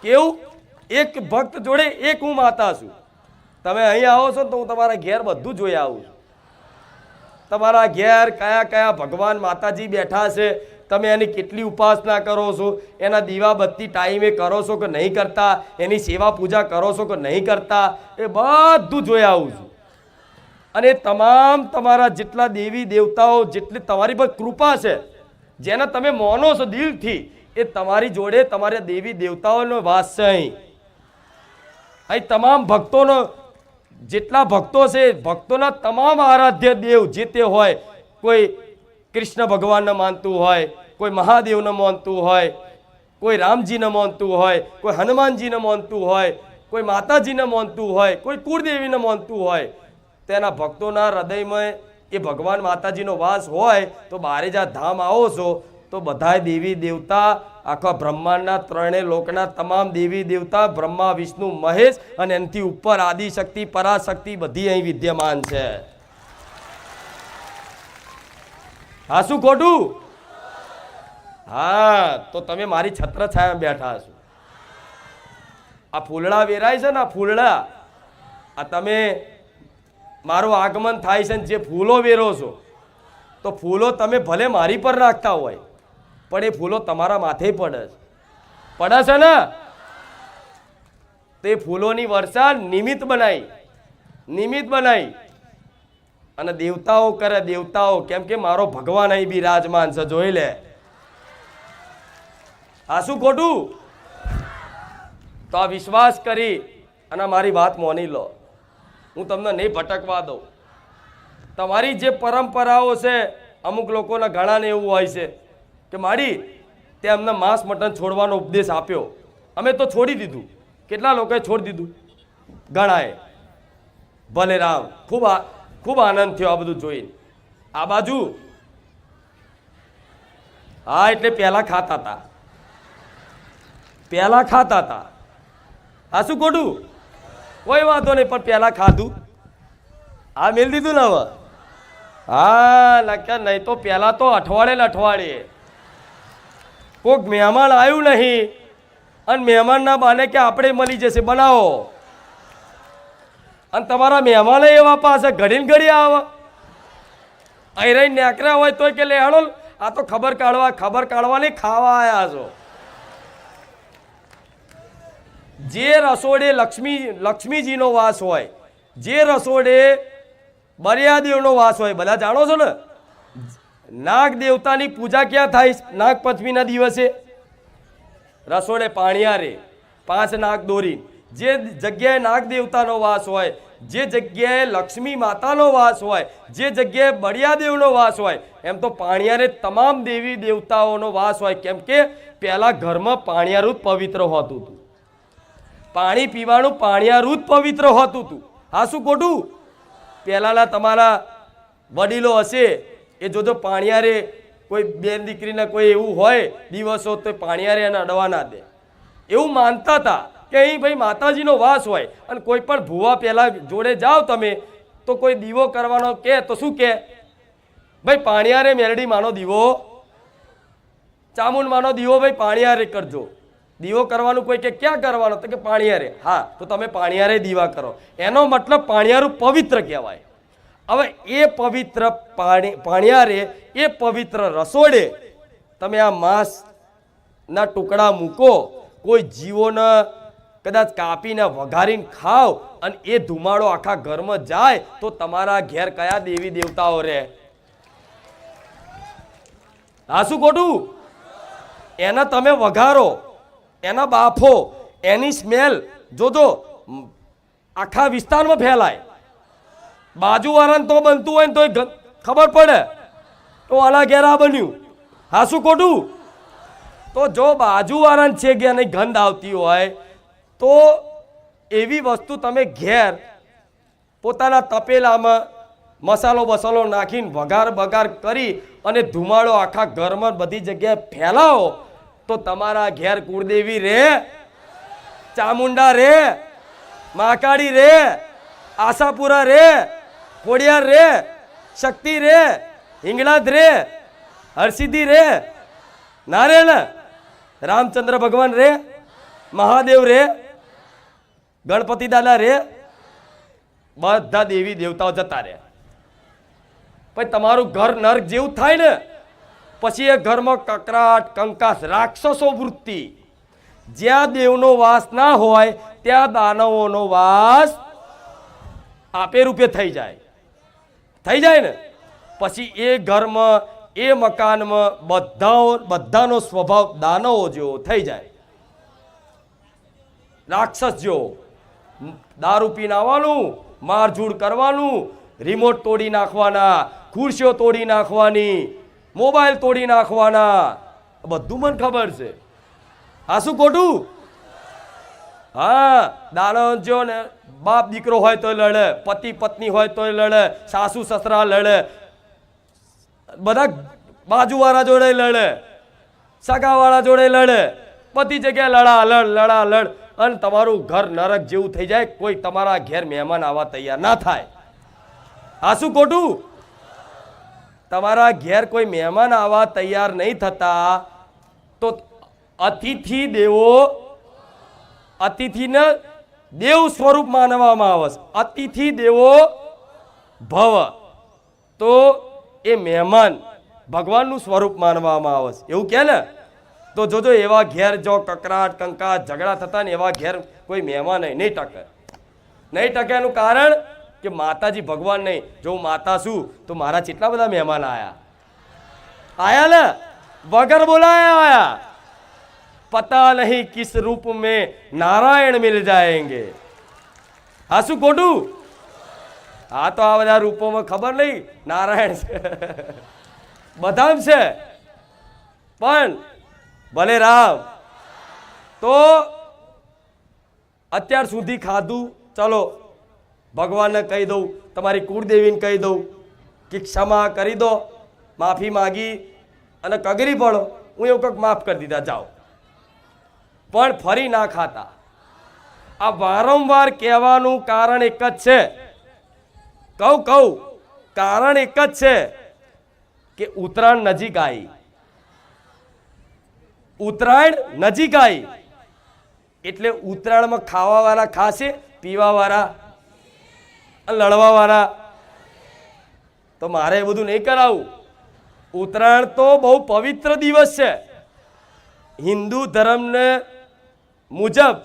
કેવું? એક ભક્ત જોડે એક હું માતા છું. તમે અહીં આવો છો તો હું તમારા ઘેર બધું જોઈ આવું છું. તમારા ઘેર કયા કયા ભગવાન માતાજી બેઠા છે, તમે એની કેટલી ઉપાસના કરો છો, એના દીવા બત્તી ટાઈમે કરો છો કે નહીં કરતા, એની સેવા પૂજા કરો છો કે નહીં કરતા, એ બધું જોઈ આવું છું. અને તમામ તમારા જેટલા દેવી દેવતાઓ, જેટલી તમારી પર કૃપા છે, જેને તમે માનો છો દિલથી, એ તમારી જોડે તમારા દેવી દેવતાઓનો વાસ છે. અહીં તમામ ભક્તોનો, જેટલા ભક્તો છે, ભક્તોના તમામ આરાધ્ય દેવ જે તે હોય, કોઈ કૃષ્ણ ભગવાનને માનતું હોય, કોઈ મહાદેવને માનતું હોય, કોઈ રામજીને માનતું હોય, કોઈ હનુમાનજીને માનતું હોય, કોઈ માતાજીને માનતું હોય, કોઈ કુળદેવીને માનતું હોય, તેના ભક્તોના હૃદયમાં એ ભગવાન માતાજીનો વાસ હોય. તો બારેજા ધામ આવો છો તો બધાય દેવી દેવતા, આખા બ્રહ્માંડના 3 લોકના તમામ દેવી દેવતા, બ્રહ્મા વિષ્ણુ મહેશ અને એનાથી ઉપર આદિશક્તિ પરાશક્તિ બધી અહીં વિદ્યમાન છે. હા, શું ખોટું? હા, તો તમે મારી છત્ર છાયા બેઠા છો. આ ફૂલડા વેરાય છે ને, આ ફૂલડા, આ તમે મારું આગમન થાય છે ને જે ફૂલો વેરો છો, તો ફૂલો તમે ભલે મારી પર નાખતા હોય પણ એ ફૂલો તમારા માથે પડે છે ને. તે ફૂલોની વર્ષા નિમિત્ત બનાવી અને દેવતાઓ કરે, દેવતાઓ, કેમ કે મારો ભગવાન અહીં બિરાજમાન છે, જોઈ લે. આ શું ખોટું? તો આ વિશ્વાસ કરી અને મારી વાત મોની લો, હું તમને નહીં ભટકવા દઉં. તમારી જે પરંપરાઓ છે, અમુક લોકોના ઘણાને એવું હોય છે કે માડી તે અમને માંસ મટન છોડવાનો ઉપદેશ આપ્યો, અમે તો છોડી દીધું. કેટલા લોકોએ છોડી દીધું? ઘણાએ. ભલે રામ, ખૂબ આનંદ થયો આ બધું જોઈને. આ બાજુ હા, એટલે પહેલા ખાતા હતા. આ શું ખોટું? કોઈ વાંધો નહીં, પણ પહેલા ખાધું, આ મેલ દીધું ને હવે. હા લખ્યા નહીં તો પહેલા તો અઠવાડિયે કોઈક મહેમાન આવ્યું નહીં અને મહેમાનના બાને કે આપણે મળી જશે, બનાવો. અને તમારા મહેમાને એવા પાસે ઘડીને ઘડી આવે, અહીં રહી નેકર્યા હોય તોય કે લે હેડો, આ તો ખબર કાઢવાની ખાવા આવ્યા છો. જે રસોડે લક્ષ્મીજીનો વાસ હોય, જે રસોડે બરિયાદેવનો વાસ હોય, બધા જાણો છો ને. નાગ દેવતાની પૂજા ક્યાં થાય? નાગ પંચમીના દિવસે રસોડે પાણિયારે 5 નાગ દોરી. જે જગ્યાએ નાગ દેવતાનો વાસ હોય, જે જગ્યાએ લક્ષ્મી માતાનો વાસ હોય, જે જગ્યાએ બળિયાદેવનો વાસ હોય, એમ તો પાણિયારે તમામ દેવી દેવતાઓનો વાસ હોય. કેમ કે પહેલા ઘરમાં પાણિયારું જ પવિત્ર હોતું હતું, પાણી પીવાનું પાણિયારું જ પવિત્ર હોતું હતું. હા શું ખોટું? પહેલાના તમારા વડીલો હશે એ જોજો, પાણિયારે કોઈ બેન દીકરીને કોઈ એવું હોય દિવસો તો પાણિયારે એને અડવા ના દે, એવું માનતા હતા કે અહીં ભાઈ માતાજીનો વાસ હોય. અને કોઈ પણ ભૂવા પહેલા જોડે જાઓ તમે તો કોઈ દીવો કરવાનો કે તો શું કે ભાઈ પાણિયારે મેરડી માનો દીવો, ચામુંડ માનો દીવો ભાઈ પાણિયારે કરજો. દીવો કરવાનું કોઈ કે ક્યાં કરવાનો? તો કે પાણિયારે. હા, તો તમે પાણિયારે દીવા કરો, એનો મતલબ પાણિયારું પવિત્ર કહેવાય. હવે એ પવિત્ર પાણિયારે, એ પવિત્ર રસોડે તમે આ માંસના ટુકડા મૂકો, કોઈ જીવોને કદાચ કાપીને વઘારીને ખાવ અને એ ધુમાડો આખા ઘરમાં જાય તો તમારા ઘેર કયા દેવી દેવતાઓ રહે? આ શું ખોટું? એના તમે વઘારો, એના બાફો, એની સ્મેલ જોજો આખા વિસ્તારમાં ફેલાય. બાજુવાળાને તો બનતું હોય ને તો ખબર પડે તો આના ઘેર આ બન્યું. હા શું ખોટું? તો જો બાજુવાળાને છે કે નહીં ગંધ આવતી હોય તો એવી વસ્તુ તમે ઘેર પોતાના તપેલામાં મસાલો નાખીને વઘાર કરી અને ધુમાડો આખા ઘરમાં બધી જગ્યાએ ફેલાવો તો તમારા ઘેર કુળદેવી રે, ચામુંડા રે, મહાકાળી રે, આશાપુરા રે, ખોડિયાર રે, શક્તિ રે, હિંગળાજ રે, હરસિદ્ધિ રે, ના રે ને? રામચંદ્ર ભગવાન રે, મહાદેવ રે, ગણપતિ દાદા રે, બધા દેવી દેવતાઓ જતા રહે. પછી તમારું ઘર નર્ક જેવું થાય ને, પછી એ ઘરમાં કકરાટ કંકાસ રાક્ષસો વૃત્તિ. જ્યાં દેવનો વાસ ના હોય ત્યાં દાનવોનો વાસ આપે રૂપે થઈ જાય ને. પછી એ ઘરમાં એ મકાનમાં બધાનો સ્વભાવ દાનવો જેવો થઈ જાય, રાક્ષસ જેવો. દારૂ પીને આવવાનું, મારઝૂડ કરવાનું, રિમોટ તોડી નાખવાના, ખુરશીઓ તોડી નાખવાની, મોબાઈલ તોડી નાખવાના, બધું મને ખબર છે. આ શું ખોટું? હા, દાનવ જો ને બાપ દીકરો હોય તોય લડે, પતિ પત્ની હોય તોય લડે, સાસુ સસરા લડે, બધા બાજુવાળા જોડે લડે, સગાવાળા જોડે લડે, બધી જગ્યાએ લડાલડ અને તમારું ઘર નરક જેવું થઈ જાય. કોઈ તમારા ઘેર મહેમાન આવવા તૈયાર ના થાય. આ શું ખોટું? તમારા ઘેર કોઈ મહેમાન આવવા તૈયાર નહીં થતા તો અતિથિ દેવો અતિથિને દેવ સ્વરૂપ માનવામાં આવે છે. અતિથિ દેવો ભવ, તો એ મહેમાન ભગવાનનું સ્વરૂપ માનવામાં આવે છે. એવું કે ને, તો જોજો એવા ઘેર જો કકરાટ કંકાટ ઝઘડા થતા ને એવા ઘેર કોઈ મહેમાન નહીં ટકે. નહીં ટકે એનું કારણ કે માતાજી ભગવાન નહીં. જો હું માતા છું તો મારા કેટલા બધા મહેમાન આયા ને, વગર બોલાયા આયા. પતા નહીં કિસ રૂપ में नारायण मिल जाएंगे. હા શું ખોટું? હા તો આ બધા રૂપોમાં ખબર નહીં નારાયણ છે બધા છે, પણ ભલે રામ. તો અત્યાર સુધી ખાધું, ચલો ભગવાનને કહી દઉં, તમારી કુળદેવીને કહી દઉં કે ક્ષમા કરી દો, માફી માગી અને કગરી પડો, હું એવું કંઈક માફ કરી દીધા, જાઓ. પણ ફરી ના ખાતા. આ વારંવાર કહેવાનું કારણ એક જ છે. કહું કારણ એક જ છે કે ઉત્તરાયણ નજીક આવી. ઉત્તરાયણ નજીક આવી એટલે ઉત્તરાયણમાં ખાવા વાળા ખાશે, પીવા વાળા, લડવા વાળા. તો મારે એ બધું નહીં કરાવું. ઉત્તરાયણ તો બહુ પવિત્ર દિવસ છે. હિન્દુ ધર્મને મુજબ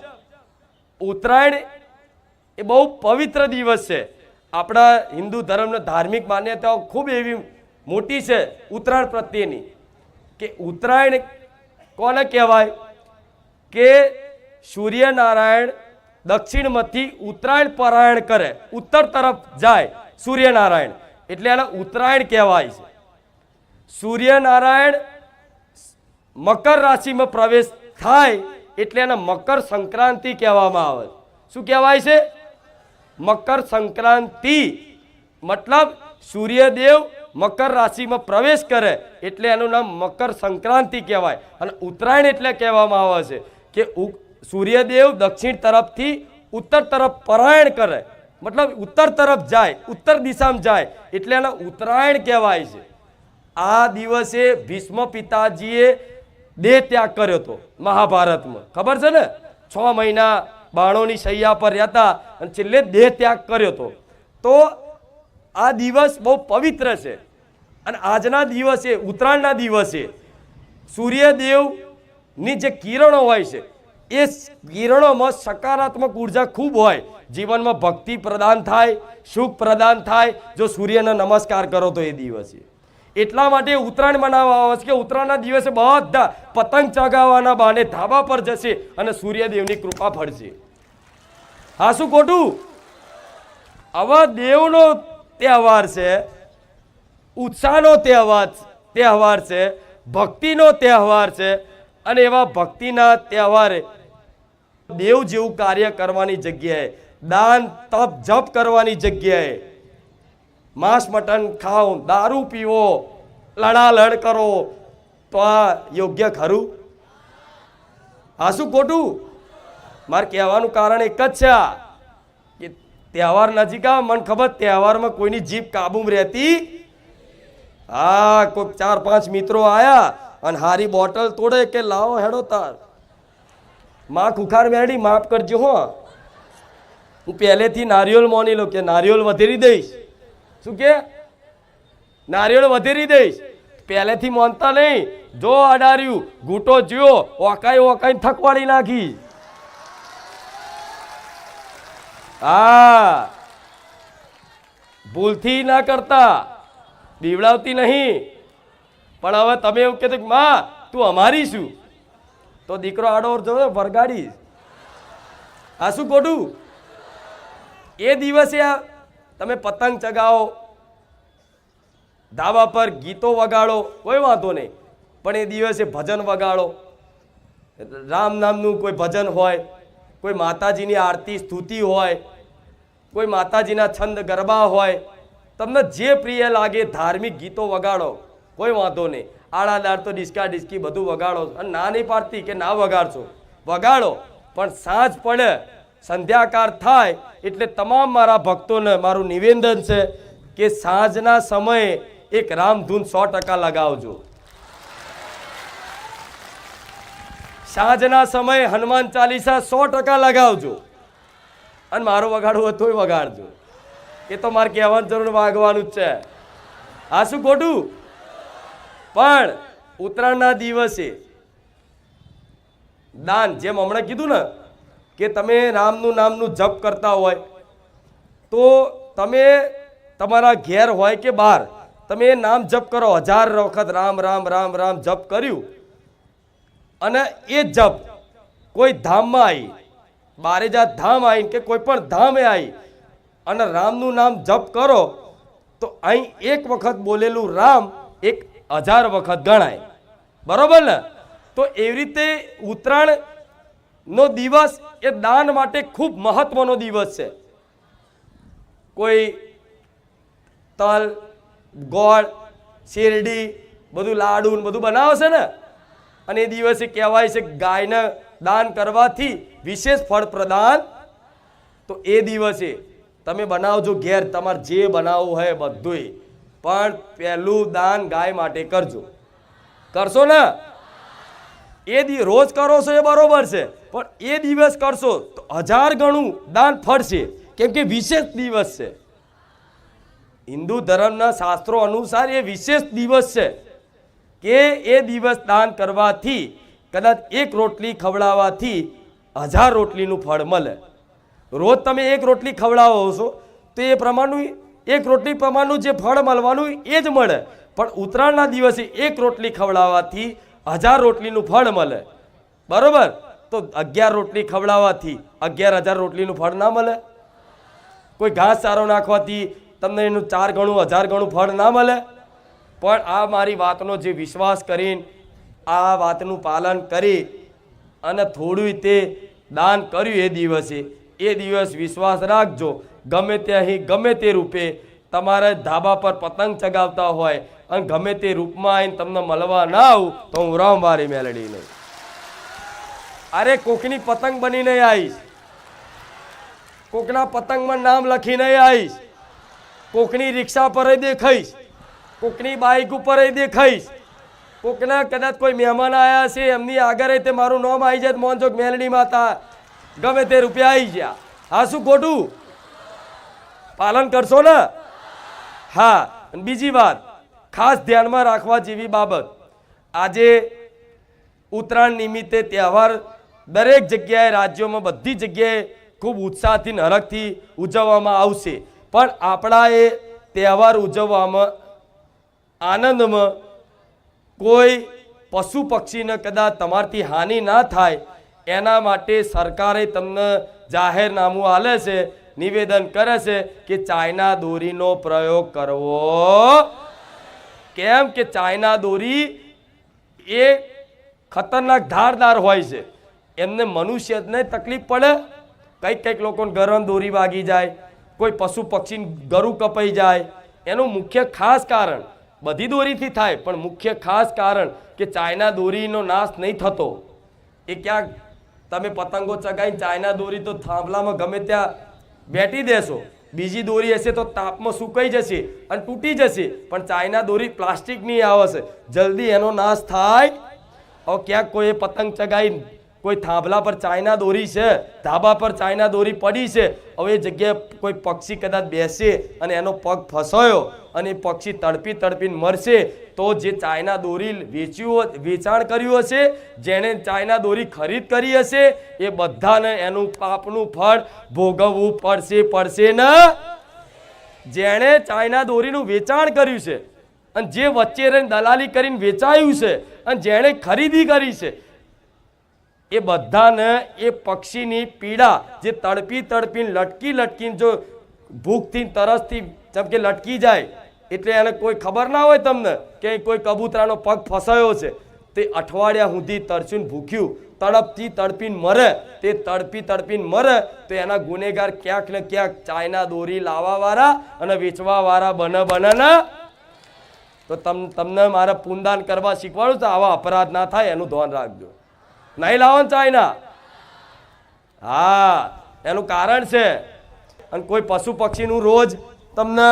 ઉત્તરાયણ એ બહુ પવિત્ર દિવસ છે. આપણા હિન્દુ ધર્મની ધાર્મિક માન્યતાઓ ખૂબ એવી મોટી છે ઉત્તરાયણ પ્રત્યેની, કે ઉત્તરાયણ કોને કહેવાય કે સૂર્યનારાયણ દક્ષિણમાંથી ઉત્તરાયણ પરાયણ કરે, ઉત્તર તરફ જાય સૂર્યનારાયણ, એટલે એને ઉત્તરાયણ કહેવાય છે. સૂર્યનારાયણ મકર રાશિમાં પ્રવેશ થાય એટલે એને મકર સંક્રાંતિ કહેવામાં આવે. શું કહેવાય છે? મકર સંક્રાંતિ. મતલબ સૂર્યદેવ મકર રાશિમાં પ્રવેશ કરે એટલે એનું નામ મકર સંક્રાંતિ કહેવાય. અને ઉત્તરાયણ એટલે કહેવામાં આવે છે કે સૂર્યદેવ દક્ષિણ તરફથી ઉત્તર તરફ પરાયણ કરે, મતલબ ઉત્તર તરફ જાય, ઉત્તર દિશામાં જાય, એટલે એને ઉત્તરાયણ કહેવાય છે. આ દિવસે ભીષ્મ પિતાજીએ દેહ ત્યાગ કર્યો હતો મહાભારતમાં, ખબર છે ને? 6 મહિના બાણોની શૈયા પર રહેતા અને છેલ્લે દેહ ત્યાગ કર્યો હતો. તો આ દિવસ બહુ પવિત્ર છે. અને આજના દિવસે, ઉત્તરાયણના દિવસે સૂર્યદેવની જે કિરણો હોય છે એ કિરણોમાં સકારાત્મક ઉર્જા ખૂબ હોય. જીવનમાં ભક્તિ પ્રદાન થાય, સુખ પ્રદાન થાય જો સૂર્યને નમસ્કાર કરો તો એ દિવસે. એટલા માટે ઉત્તરાયણ મનાવવામાં આવે છે કે ઉત્તરાયણના દિવસે બધા પતંગ ચગાવવાના બહાને ધાબા પર જશે અને સૂર્યદેવની કૃપા ફળશે. હા શું ખોટું? આવા દેવનો તહેવાર છે, ઉત્સાહનો તહેવાર છે, ભક્તિનો તહેવાર છે. અને એવા ભક્તિના તહેવારે દેવ જેવું કાર્ય કરવાની જગ્યાએ, દાન તપ જપ કરવાની જગ્યાએ માંસ મટન ખાઓ, દારૂ પીવો, લડાલડ કરો, તો આ યોગ્ય ખરું? હા શું ખોટું? મારે કહેવાનું કારણ એક જ છે કે તહેવાર નજીક આવે, મને ખબર તહેવારમાં કોઈની જીભ કાબુમાં રહેતી. હા, કોઈ 4-5 મિત્રો આયા અને હારી બોટલ તોડે કે લાવો હેડો તાર માં ખુખાર મેરડી માફ કરજો હો, હું પહેલેથી નારિયેળ મોની લો કે નારિયેળ વધેરી દઈશ. શું કે? નારિયેળ વધેરી દઈશ. પહેલેથી મોનતા નહીં. જો અડાર્યું ઘૂંટો જ્યો ઓકાઈ થકવાડી નાખી. હા, ભૂલથી ના કરતા, બીવડાવતી નહીં. પણ હવે તમે એવું કહેતો કે માં તું અમારી શું, તો દીકરો આડો જો વરગાડીશ. આ શું ખોટું? એ દિવસે તમે પતંગ ચગાવો, ધાબા પર ગીતો વગાડો, કોઈ વાંધો નહીં, પણ એ દિવસે ભજન વગાડો. રામ નામનું કોઈ ભજન હોય, કોઈ માતાજીની આરતી સ્તુતિ હોય, કોઈ માતાજીના છંદ ગરબા હોય, તમને જે પ્રિય લાગે ધાર્મિક ગીતો વગાડો, કોઈ વાંધો નહીં. આડાદાર તો ડિસ્કા ડિસ્કી બધું વગાડો. અને ના નહીં પાડતી કે ના વગાડશો, વગાડો. પણ સાંજ પડે, સંધ્યાકાર થાય એટલે તમામ મારા ભક્તોને મારું નિવેદન છે કે સાંજના સમયે એક રામધૂન 100% લગાવજો. સાંજના સમયે હનુમાન ચાલીસા 100% લગાવજો અને મારો વગાડવું હોય તોય વગાડજો. એ તો મારે કહેવાનું જરૂર વાગવાનું જ છે. આ શું ખોટું? પણ ઉત્તરાયણના દિવસે દાન, જેમ હમણાં કીધું ને કે તમે રામનું નામનું જપ કરતા હોય તો તમે તમારા ઘેર હોય કે બહાર તમે નામ જપ કરો, 1000 વખત રામ રામ રામ રામ જપ કર્યું અને એ જપ કોઈ ધામમાં આવી, બારેજાત ધામ આવી કે કોઈ પણ ધામે આવી અને રામનું નામ જપ કરો તો અહીં એક વખત બોલેલું રામ 1000 વખત ગણાય. બરોબર ને? તો એવી રીતે ઉત્તરાયણનો દિવસ એ દાન માટે ખૂબ મહત્વનો દિવસ છે. કોઈ તલ, ગોળ, શેરડી, બધું લાડુ બધું બનાવે છે ને, અને એ દિવસે કહેવાય છે ગાયને દાન કરવાથી વિશેષ ફળ પ્રદાન. તો એ દિવસે તમે બનાવજો ઘેર, તમારે જે બનાવવું હોય બધું, પણ પહેલું દાન ગાય માટે કરજો. કરશો ને? રોજ કરો છો એ બરોબર છે, પણ એ દિવસ કરશો તો 1000 ગણું દાન ફળશે, કેમ કે વિશેષ દિવસ છે. હિન્દુ ધર્મના શાસ્ત્રો અનુસાર એ વિશેષ દિવસ છે કે એ દિવસ દાન કરવાથી કદાચ 1 રોટલી ખવડાવવાથી 1000 રોટલીનું ફળ મળે. રોજ તમે 1 રોટલી ખવડાવો છો તો એ પ્રમાણનું 1 રોટલી પ્રમાણનું જે ફળ મળવાનું એ જ મળે, પણ ઉત્તરાયણના દિવસે 1 રોટલી ખવડાવવાથી 1000 રોટલીનું ફળ મળે. બરોબર? તો 11 રોટલી ખવડાવવાથી 11000 રોટલીનું ફળ ના મળે? કોઈ ઘાસ ચારો નાખવાથી તમને એનું 4 ગણું 1000 ગણું ફળ ના મળે? પણ આ મારી વાતનો જે વિશ્વાસ કરીને આ વાતનું પાલન કરી અને થોડું તે દાન કર્યું એ દિવસ વિશ્વાસ રાખજો, ગમે તે અહીં ગમે તે રૂપે તમારે ધાબા પર પતંગ ચગાવતા હોય અને ગમે તે રૂપમાં આવીને તમને મળવા ના આવું તો હું રામવારી મેલડી નહીં. અરે કોકની પતંગ બનીને આવીશ, કોકના પતંગમાં નામ લખીને આવીશ, કોકની રિક્ષા પર દેખાઈશ, કોકની બાઇક ઉપર દેખાઈશ, કોકના કદાચ કોઈ મહેમાન આવ્યા છે એમની આગળ તે મારું નામ આવી જાય, મોહનચોક મેલડી માતા ગમે તે રૂપિયા આવી ગયા. હા શું ખોટું? પાલન કરશો ને? હા. અને બીજી વાત ખાસ ધ્યાનમાં રાખવા જેવી બાબત, આજે ઉત્તરાયણ નિમિત્તે તહેવાર દરેક જગ્યાએ રાજ્યોમાં બધી જગ્યાએ ખૂબ ઉત્સાહથી હરખથી ઉજવવામાં આવશે, પણ આપણા એ તહેવાર ઉજવવામાં આનંદમાં કોઈ પશુ પક્ષીને કદાચ તમારથી હાનિ ના થાય એના માટે સરકારે તમને જાહેરનામું આલે છે, નિવેદન કરે છે કે ચાઇના દોરીનો પ્રયોગ કરવો. કેમ કે ચાઇના દોરી એ ખતરનાક ધારદાર હોય છે, એમને મનુષ્યને તકલીફ પડે, કંઈક લોકોને ગરમ દોરી વાગી જાય, કોઈ પશુ પક્ષી ગળું કપાઈ જાય. એનું મુખ્ય ખાસ કારણ બધી દોરીથી થાય, પણ મુખ્ય ખાસ કારણ કે ચાઇના દોરીનો નાશ નહીં થતો. એ ક્યાંક તમે પતંગો ચગાવીને ચાઇના દોરી તો થાંભલામાં ગમે ત્યાં બેઠી દેશો, બીજી દોરી હશે તો તાપમાં સુકાઈ જશે અને તૂટી જશે, પણ ચાઇના દોરી પ્લાસ્ટિકની આવે છે, જલ્દી એનો નાશ થાય. હવે ક્યાંક કોઈ પતંગ ચગાવી કોઈ થાંભલા પર ચાઇના દોરી છે, ધાબા પર ચાઇના દોરી પડી છે, હવે એ જગ્યાએ કોઈ પક્ષી કદાચ બેસે અને એનો પગ ફસાયો અને એ પક્ષી તડપીને મરશે, તો જે ચાઇના દોરી વેચાણ કર્યું હશે, જેણે ચાઇના દોરી ખરીદ કરી હશે, એ બધાને એનું પાપનું ફળ ભોગવવું પડશે ને. જેણે ચાઇના દોરીનું વેચાણ કર્યું છે અને જે વચ્ચે રહીને દલાલી કરીને વેચાયું છે અને જેણે ખરીદી કરી છે, એ બધાને એ પક્ષીની પીડા જે તડપીને લટકીને જો ભૂખથી તરસથી જેમ કે લટકી જાય, એટલે એને કોઈ ખબર ના હોય તમને કે કોઈ કબૂતરાનો પગ ફસાયો છે, તે અઠવાડિયા સુધી તરસીને ભૂખ્યું તડપીને મરે, તે તડપીને મરે તો એના ગુનેગાર ક્યાંક ને ક્યાંક ચાઇના દોરી લાવવાવાળા અને વેચવાવાળા બને ને. તો તમને મારે પુનદાન કરવા શીખવાડું તો આવા અપરાધ ના થાય એનું ધ્યાન રાખજો. નહીં લાવો ચાઇના. હા, એનું કારણ છે. અને કોઈ પશુ પક્ષીનું રોજ તમને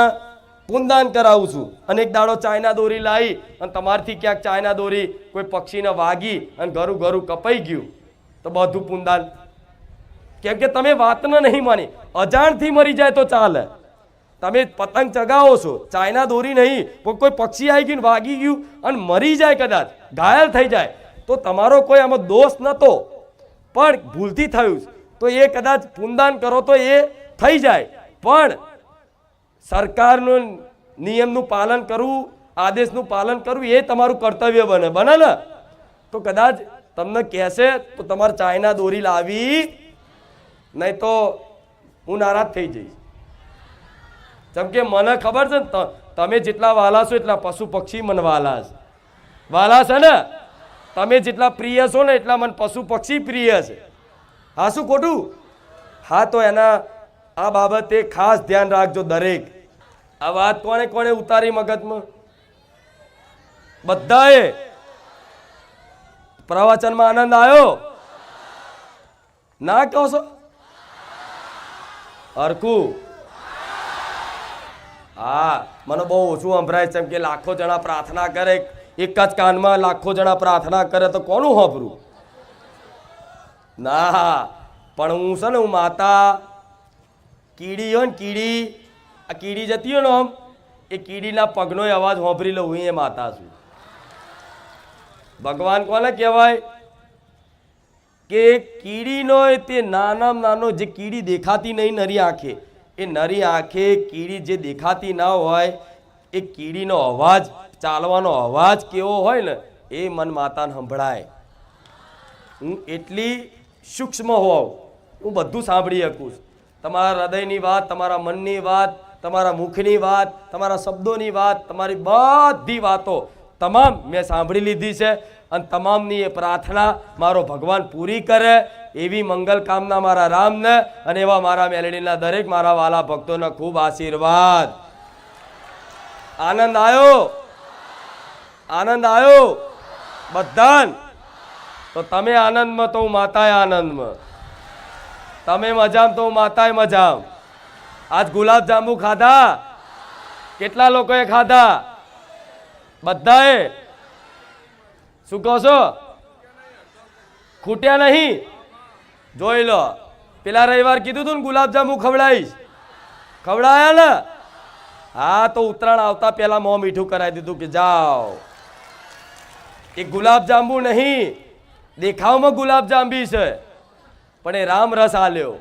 પુનદાન કરાવું છું. અને એક દાડો ચાઇના દોરી લાવી અને તમારથી ક્યાંક ચાઇના દોરી કોઈ પક્ષીને વાગી અને ઘરું ઘરું કપાઈ ગયું તો બધું પુનદાન. કેમ કે તમે વાતને નહીં માની. અજાણથી મરી જાય તો ચાલે. તમે પતંગ ચગાવો છો, ચાઇના દોરી નહીં, પણ કોઈ પક્ષી આવી ગયું વાગી ગયું અને મરી જાય, કદાચ ઘાયલ થઈ જાય, તો તમારો કોઈ આમાં દોષ નહોતો, પણ ભૂલથી થયું તો એ કદાચ પુનદાન કરો તો એ થઈ જાય. પણ સરકારનું નિયમનું પાલન કરવું, આદેશનું પાલન કરવું એ તમારું કર્તવ્ય બને ને. તો કદાચ તમને કહેશે તો તમારે ચાઇના દોરી લાવી, નહીં તો હું નારાજ થઈ જઈશ. જેમ કે મને ખબર છે ને, તમે જેટલા વાલા છો એટલા પશુ પક્ષી મને વાલા છે ને. તમે જેટલા પ્રિય છો ને એટલા મને પશુ પક્ષી પ્રિય છે. હા, શું ખોટું? હા, તો એના આ બાબતે ખાસ ધ્યાન રાખજો દરેક. આ વાત કોણે કોણે ઉતારી મગજમાં? બધાએ. પ્રવચનમાં આનંદ આવ્યો ના કહો છો? હરખું. હા, મને બહુ ઓછું સંભળાય છે, કે લાખો જણા પ્રાર્થના કરે, એક જ કાનમાં લાખો જણા પ્રાર્થના કરે તો કોનું સાંભળું? ના, પણ હું છે ને, હું માતા કીડી હોય ને, કીડી, આ કીડી જતી હોય ને આમ, એ કીડીના પગનો અવાજ સાંભળી લઉં, હું એ માતા છું. ભગવાન કોને કહેવાય? કે કીડીનો તે નાનામાં નાનો જે કીડી દેખાતી નહીં નરી આંખે, એ નરી આંખે કીડી જે દેખાતી ના હોય, એ કીડીનો અવાજ, ચાલવાનો અવાજ કેવો હોય ને, એ મન માતાને સંભળાય. હું એટલી સૂક્ષ્મ હોઉં, હું બધું સાંભળી શકું. તમારા હૃદયની વાત, તમારા મનની વાત, તમારા મુખની વાત, તમારા શબ્દોની વાત, તમારી બધી વાતો તમામ મેં સાંભળી લીધી છે. અને તમામની એ પ્રાર્થના મારો ભગવાન પૂરી કરે એવી મંગલ કામના મારા રામને અને એવા મારા મેલડીના દરેક મારા વાલા ભક્તોને ખૂબ આશીર્વાદ. આનંદ આવ્યો? આનંદ આવ્યો બધાને? તો તમે આનંદમાં તો હું માતાએ આનંદમાં. તમે મજામ તો હું માતાએ મજામ. આજ ગુલાબ જાંબુ ખાધા? કેટલા લોકોએ ખાધા? બધાએ? શું કહો છો? ખૂટ્યા નહીં? જોઈ લો, પેલા રવિવાર કીધું તું ને ગુલાબ જાંબુ ખવડાવીશ, ખવડાયા ને? હા, તો ઉત્તરાયણ આવતા પહેલા મોં મીઠું કરાવી દીધું કે જાઓ. એ ગુલાબ જાંબુ નહીં, દેખાવમાં ગુલાબ જાંબી છે, પણ એ રામ રસ આલ્યો.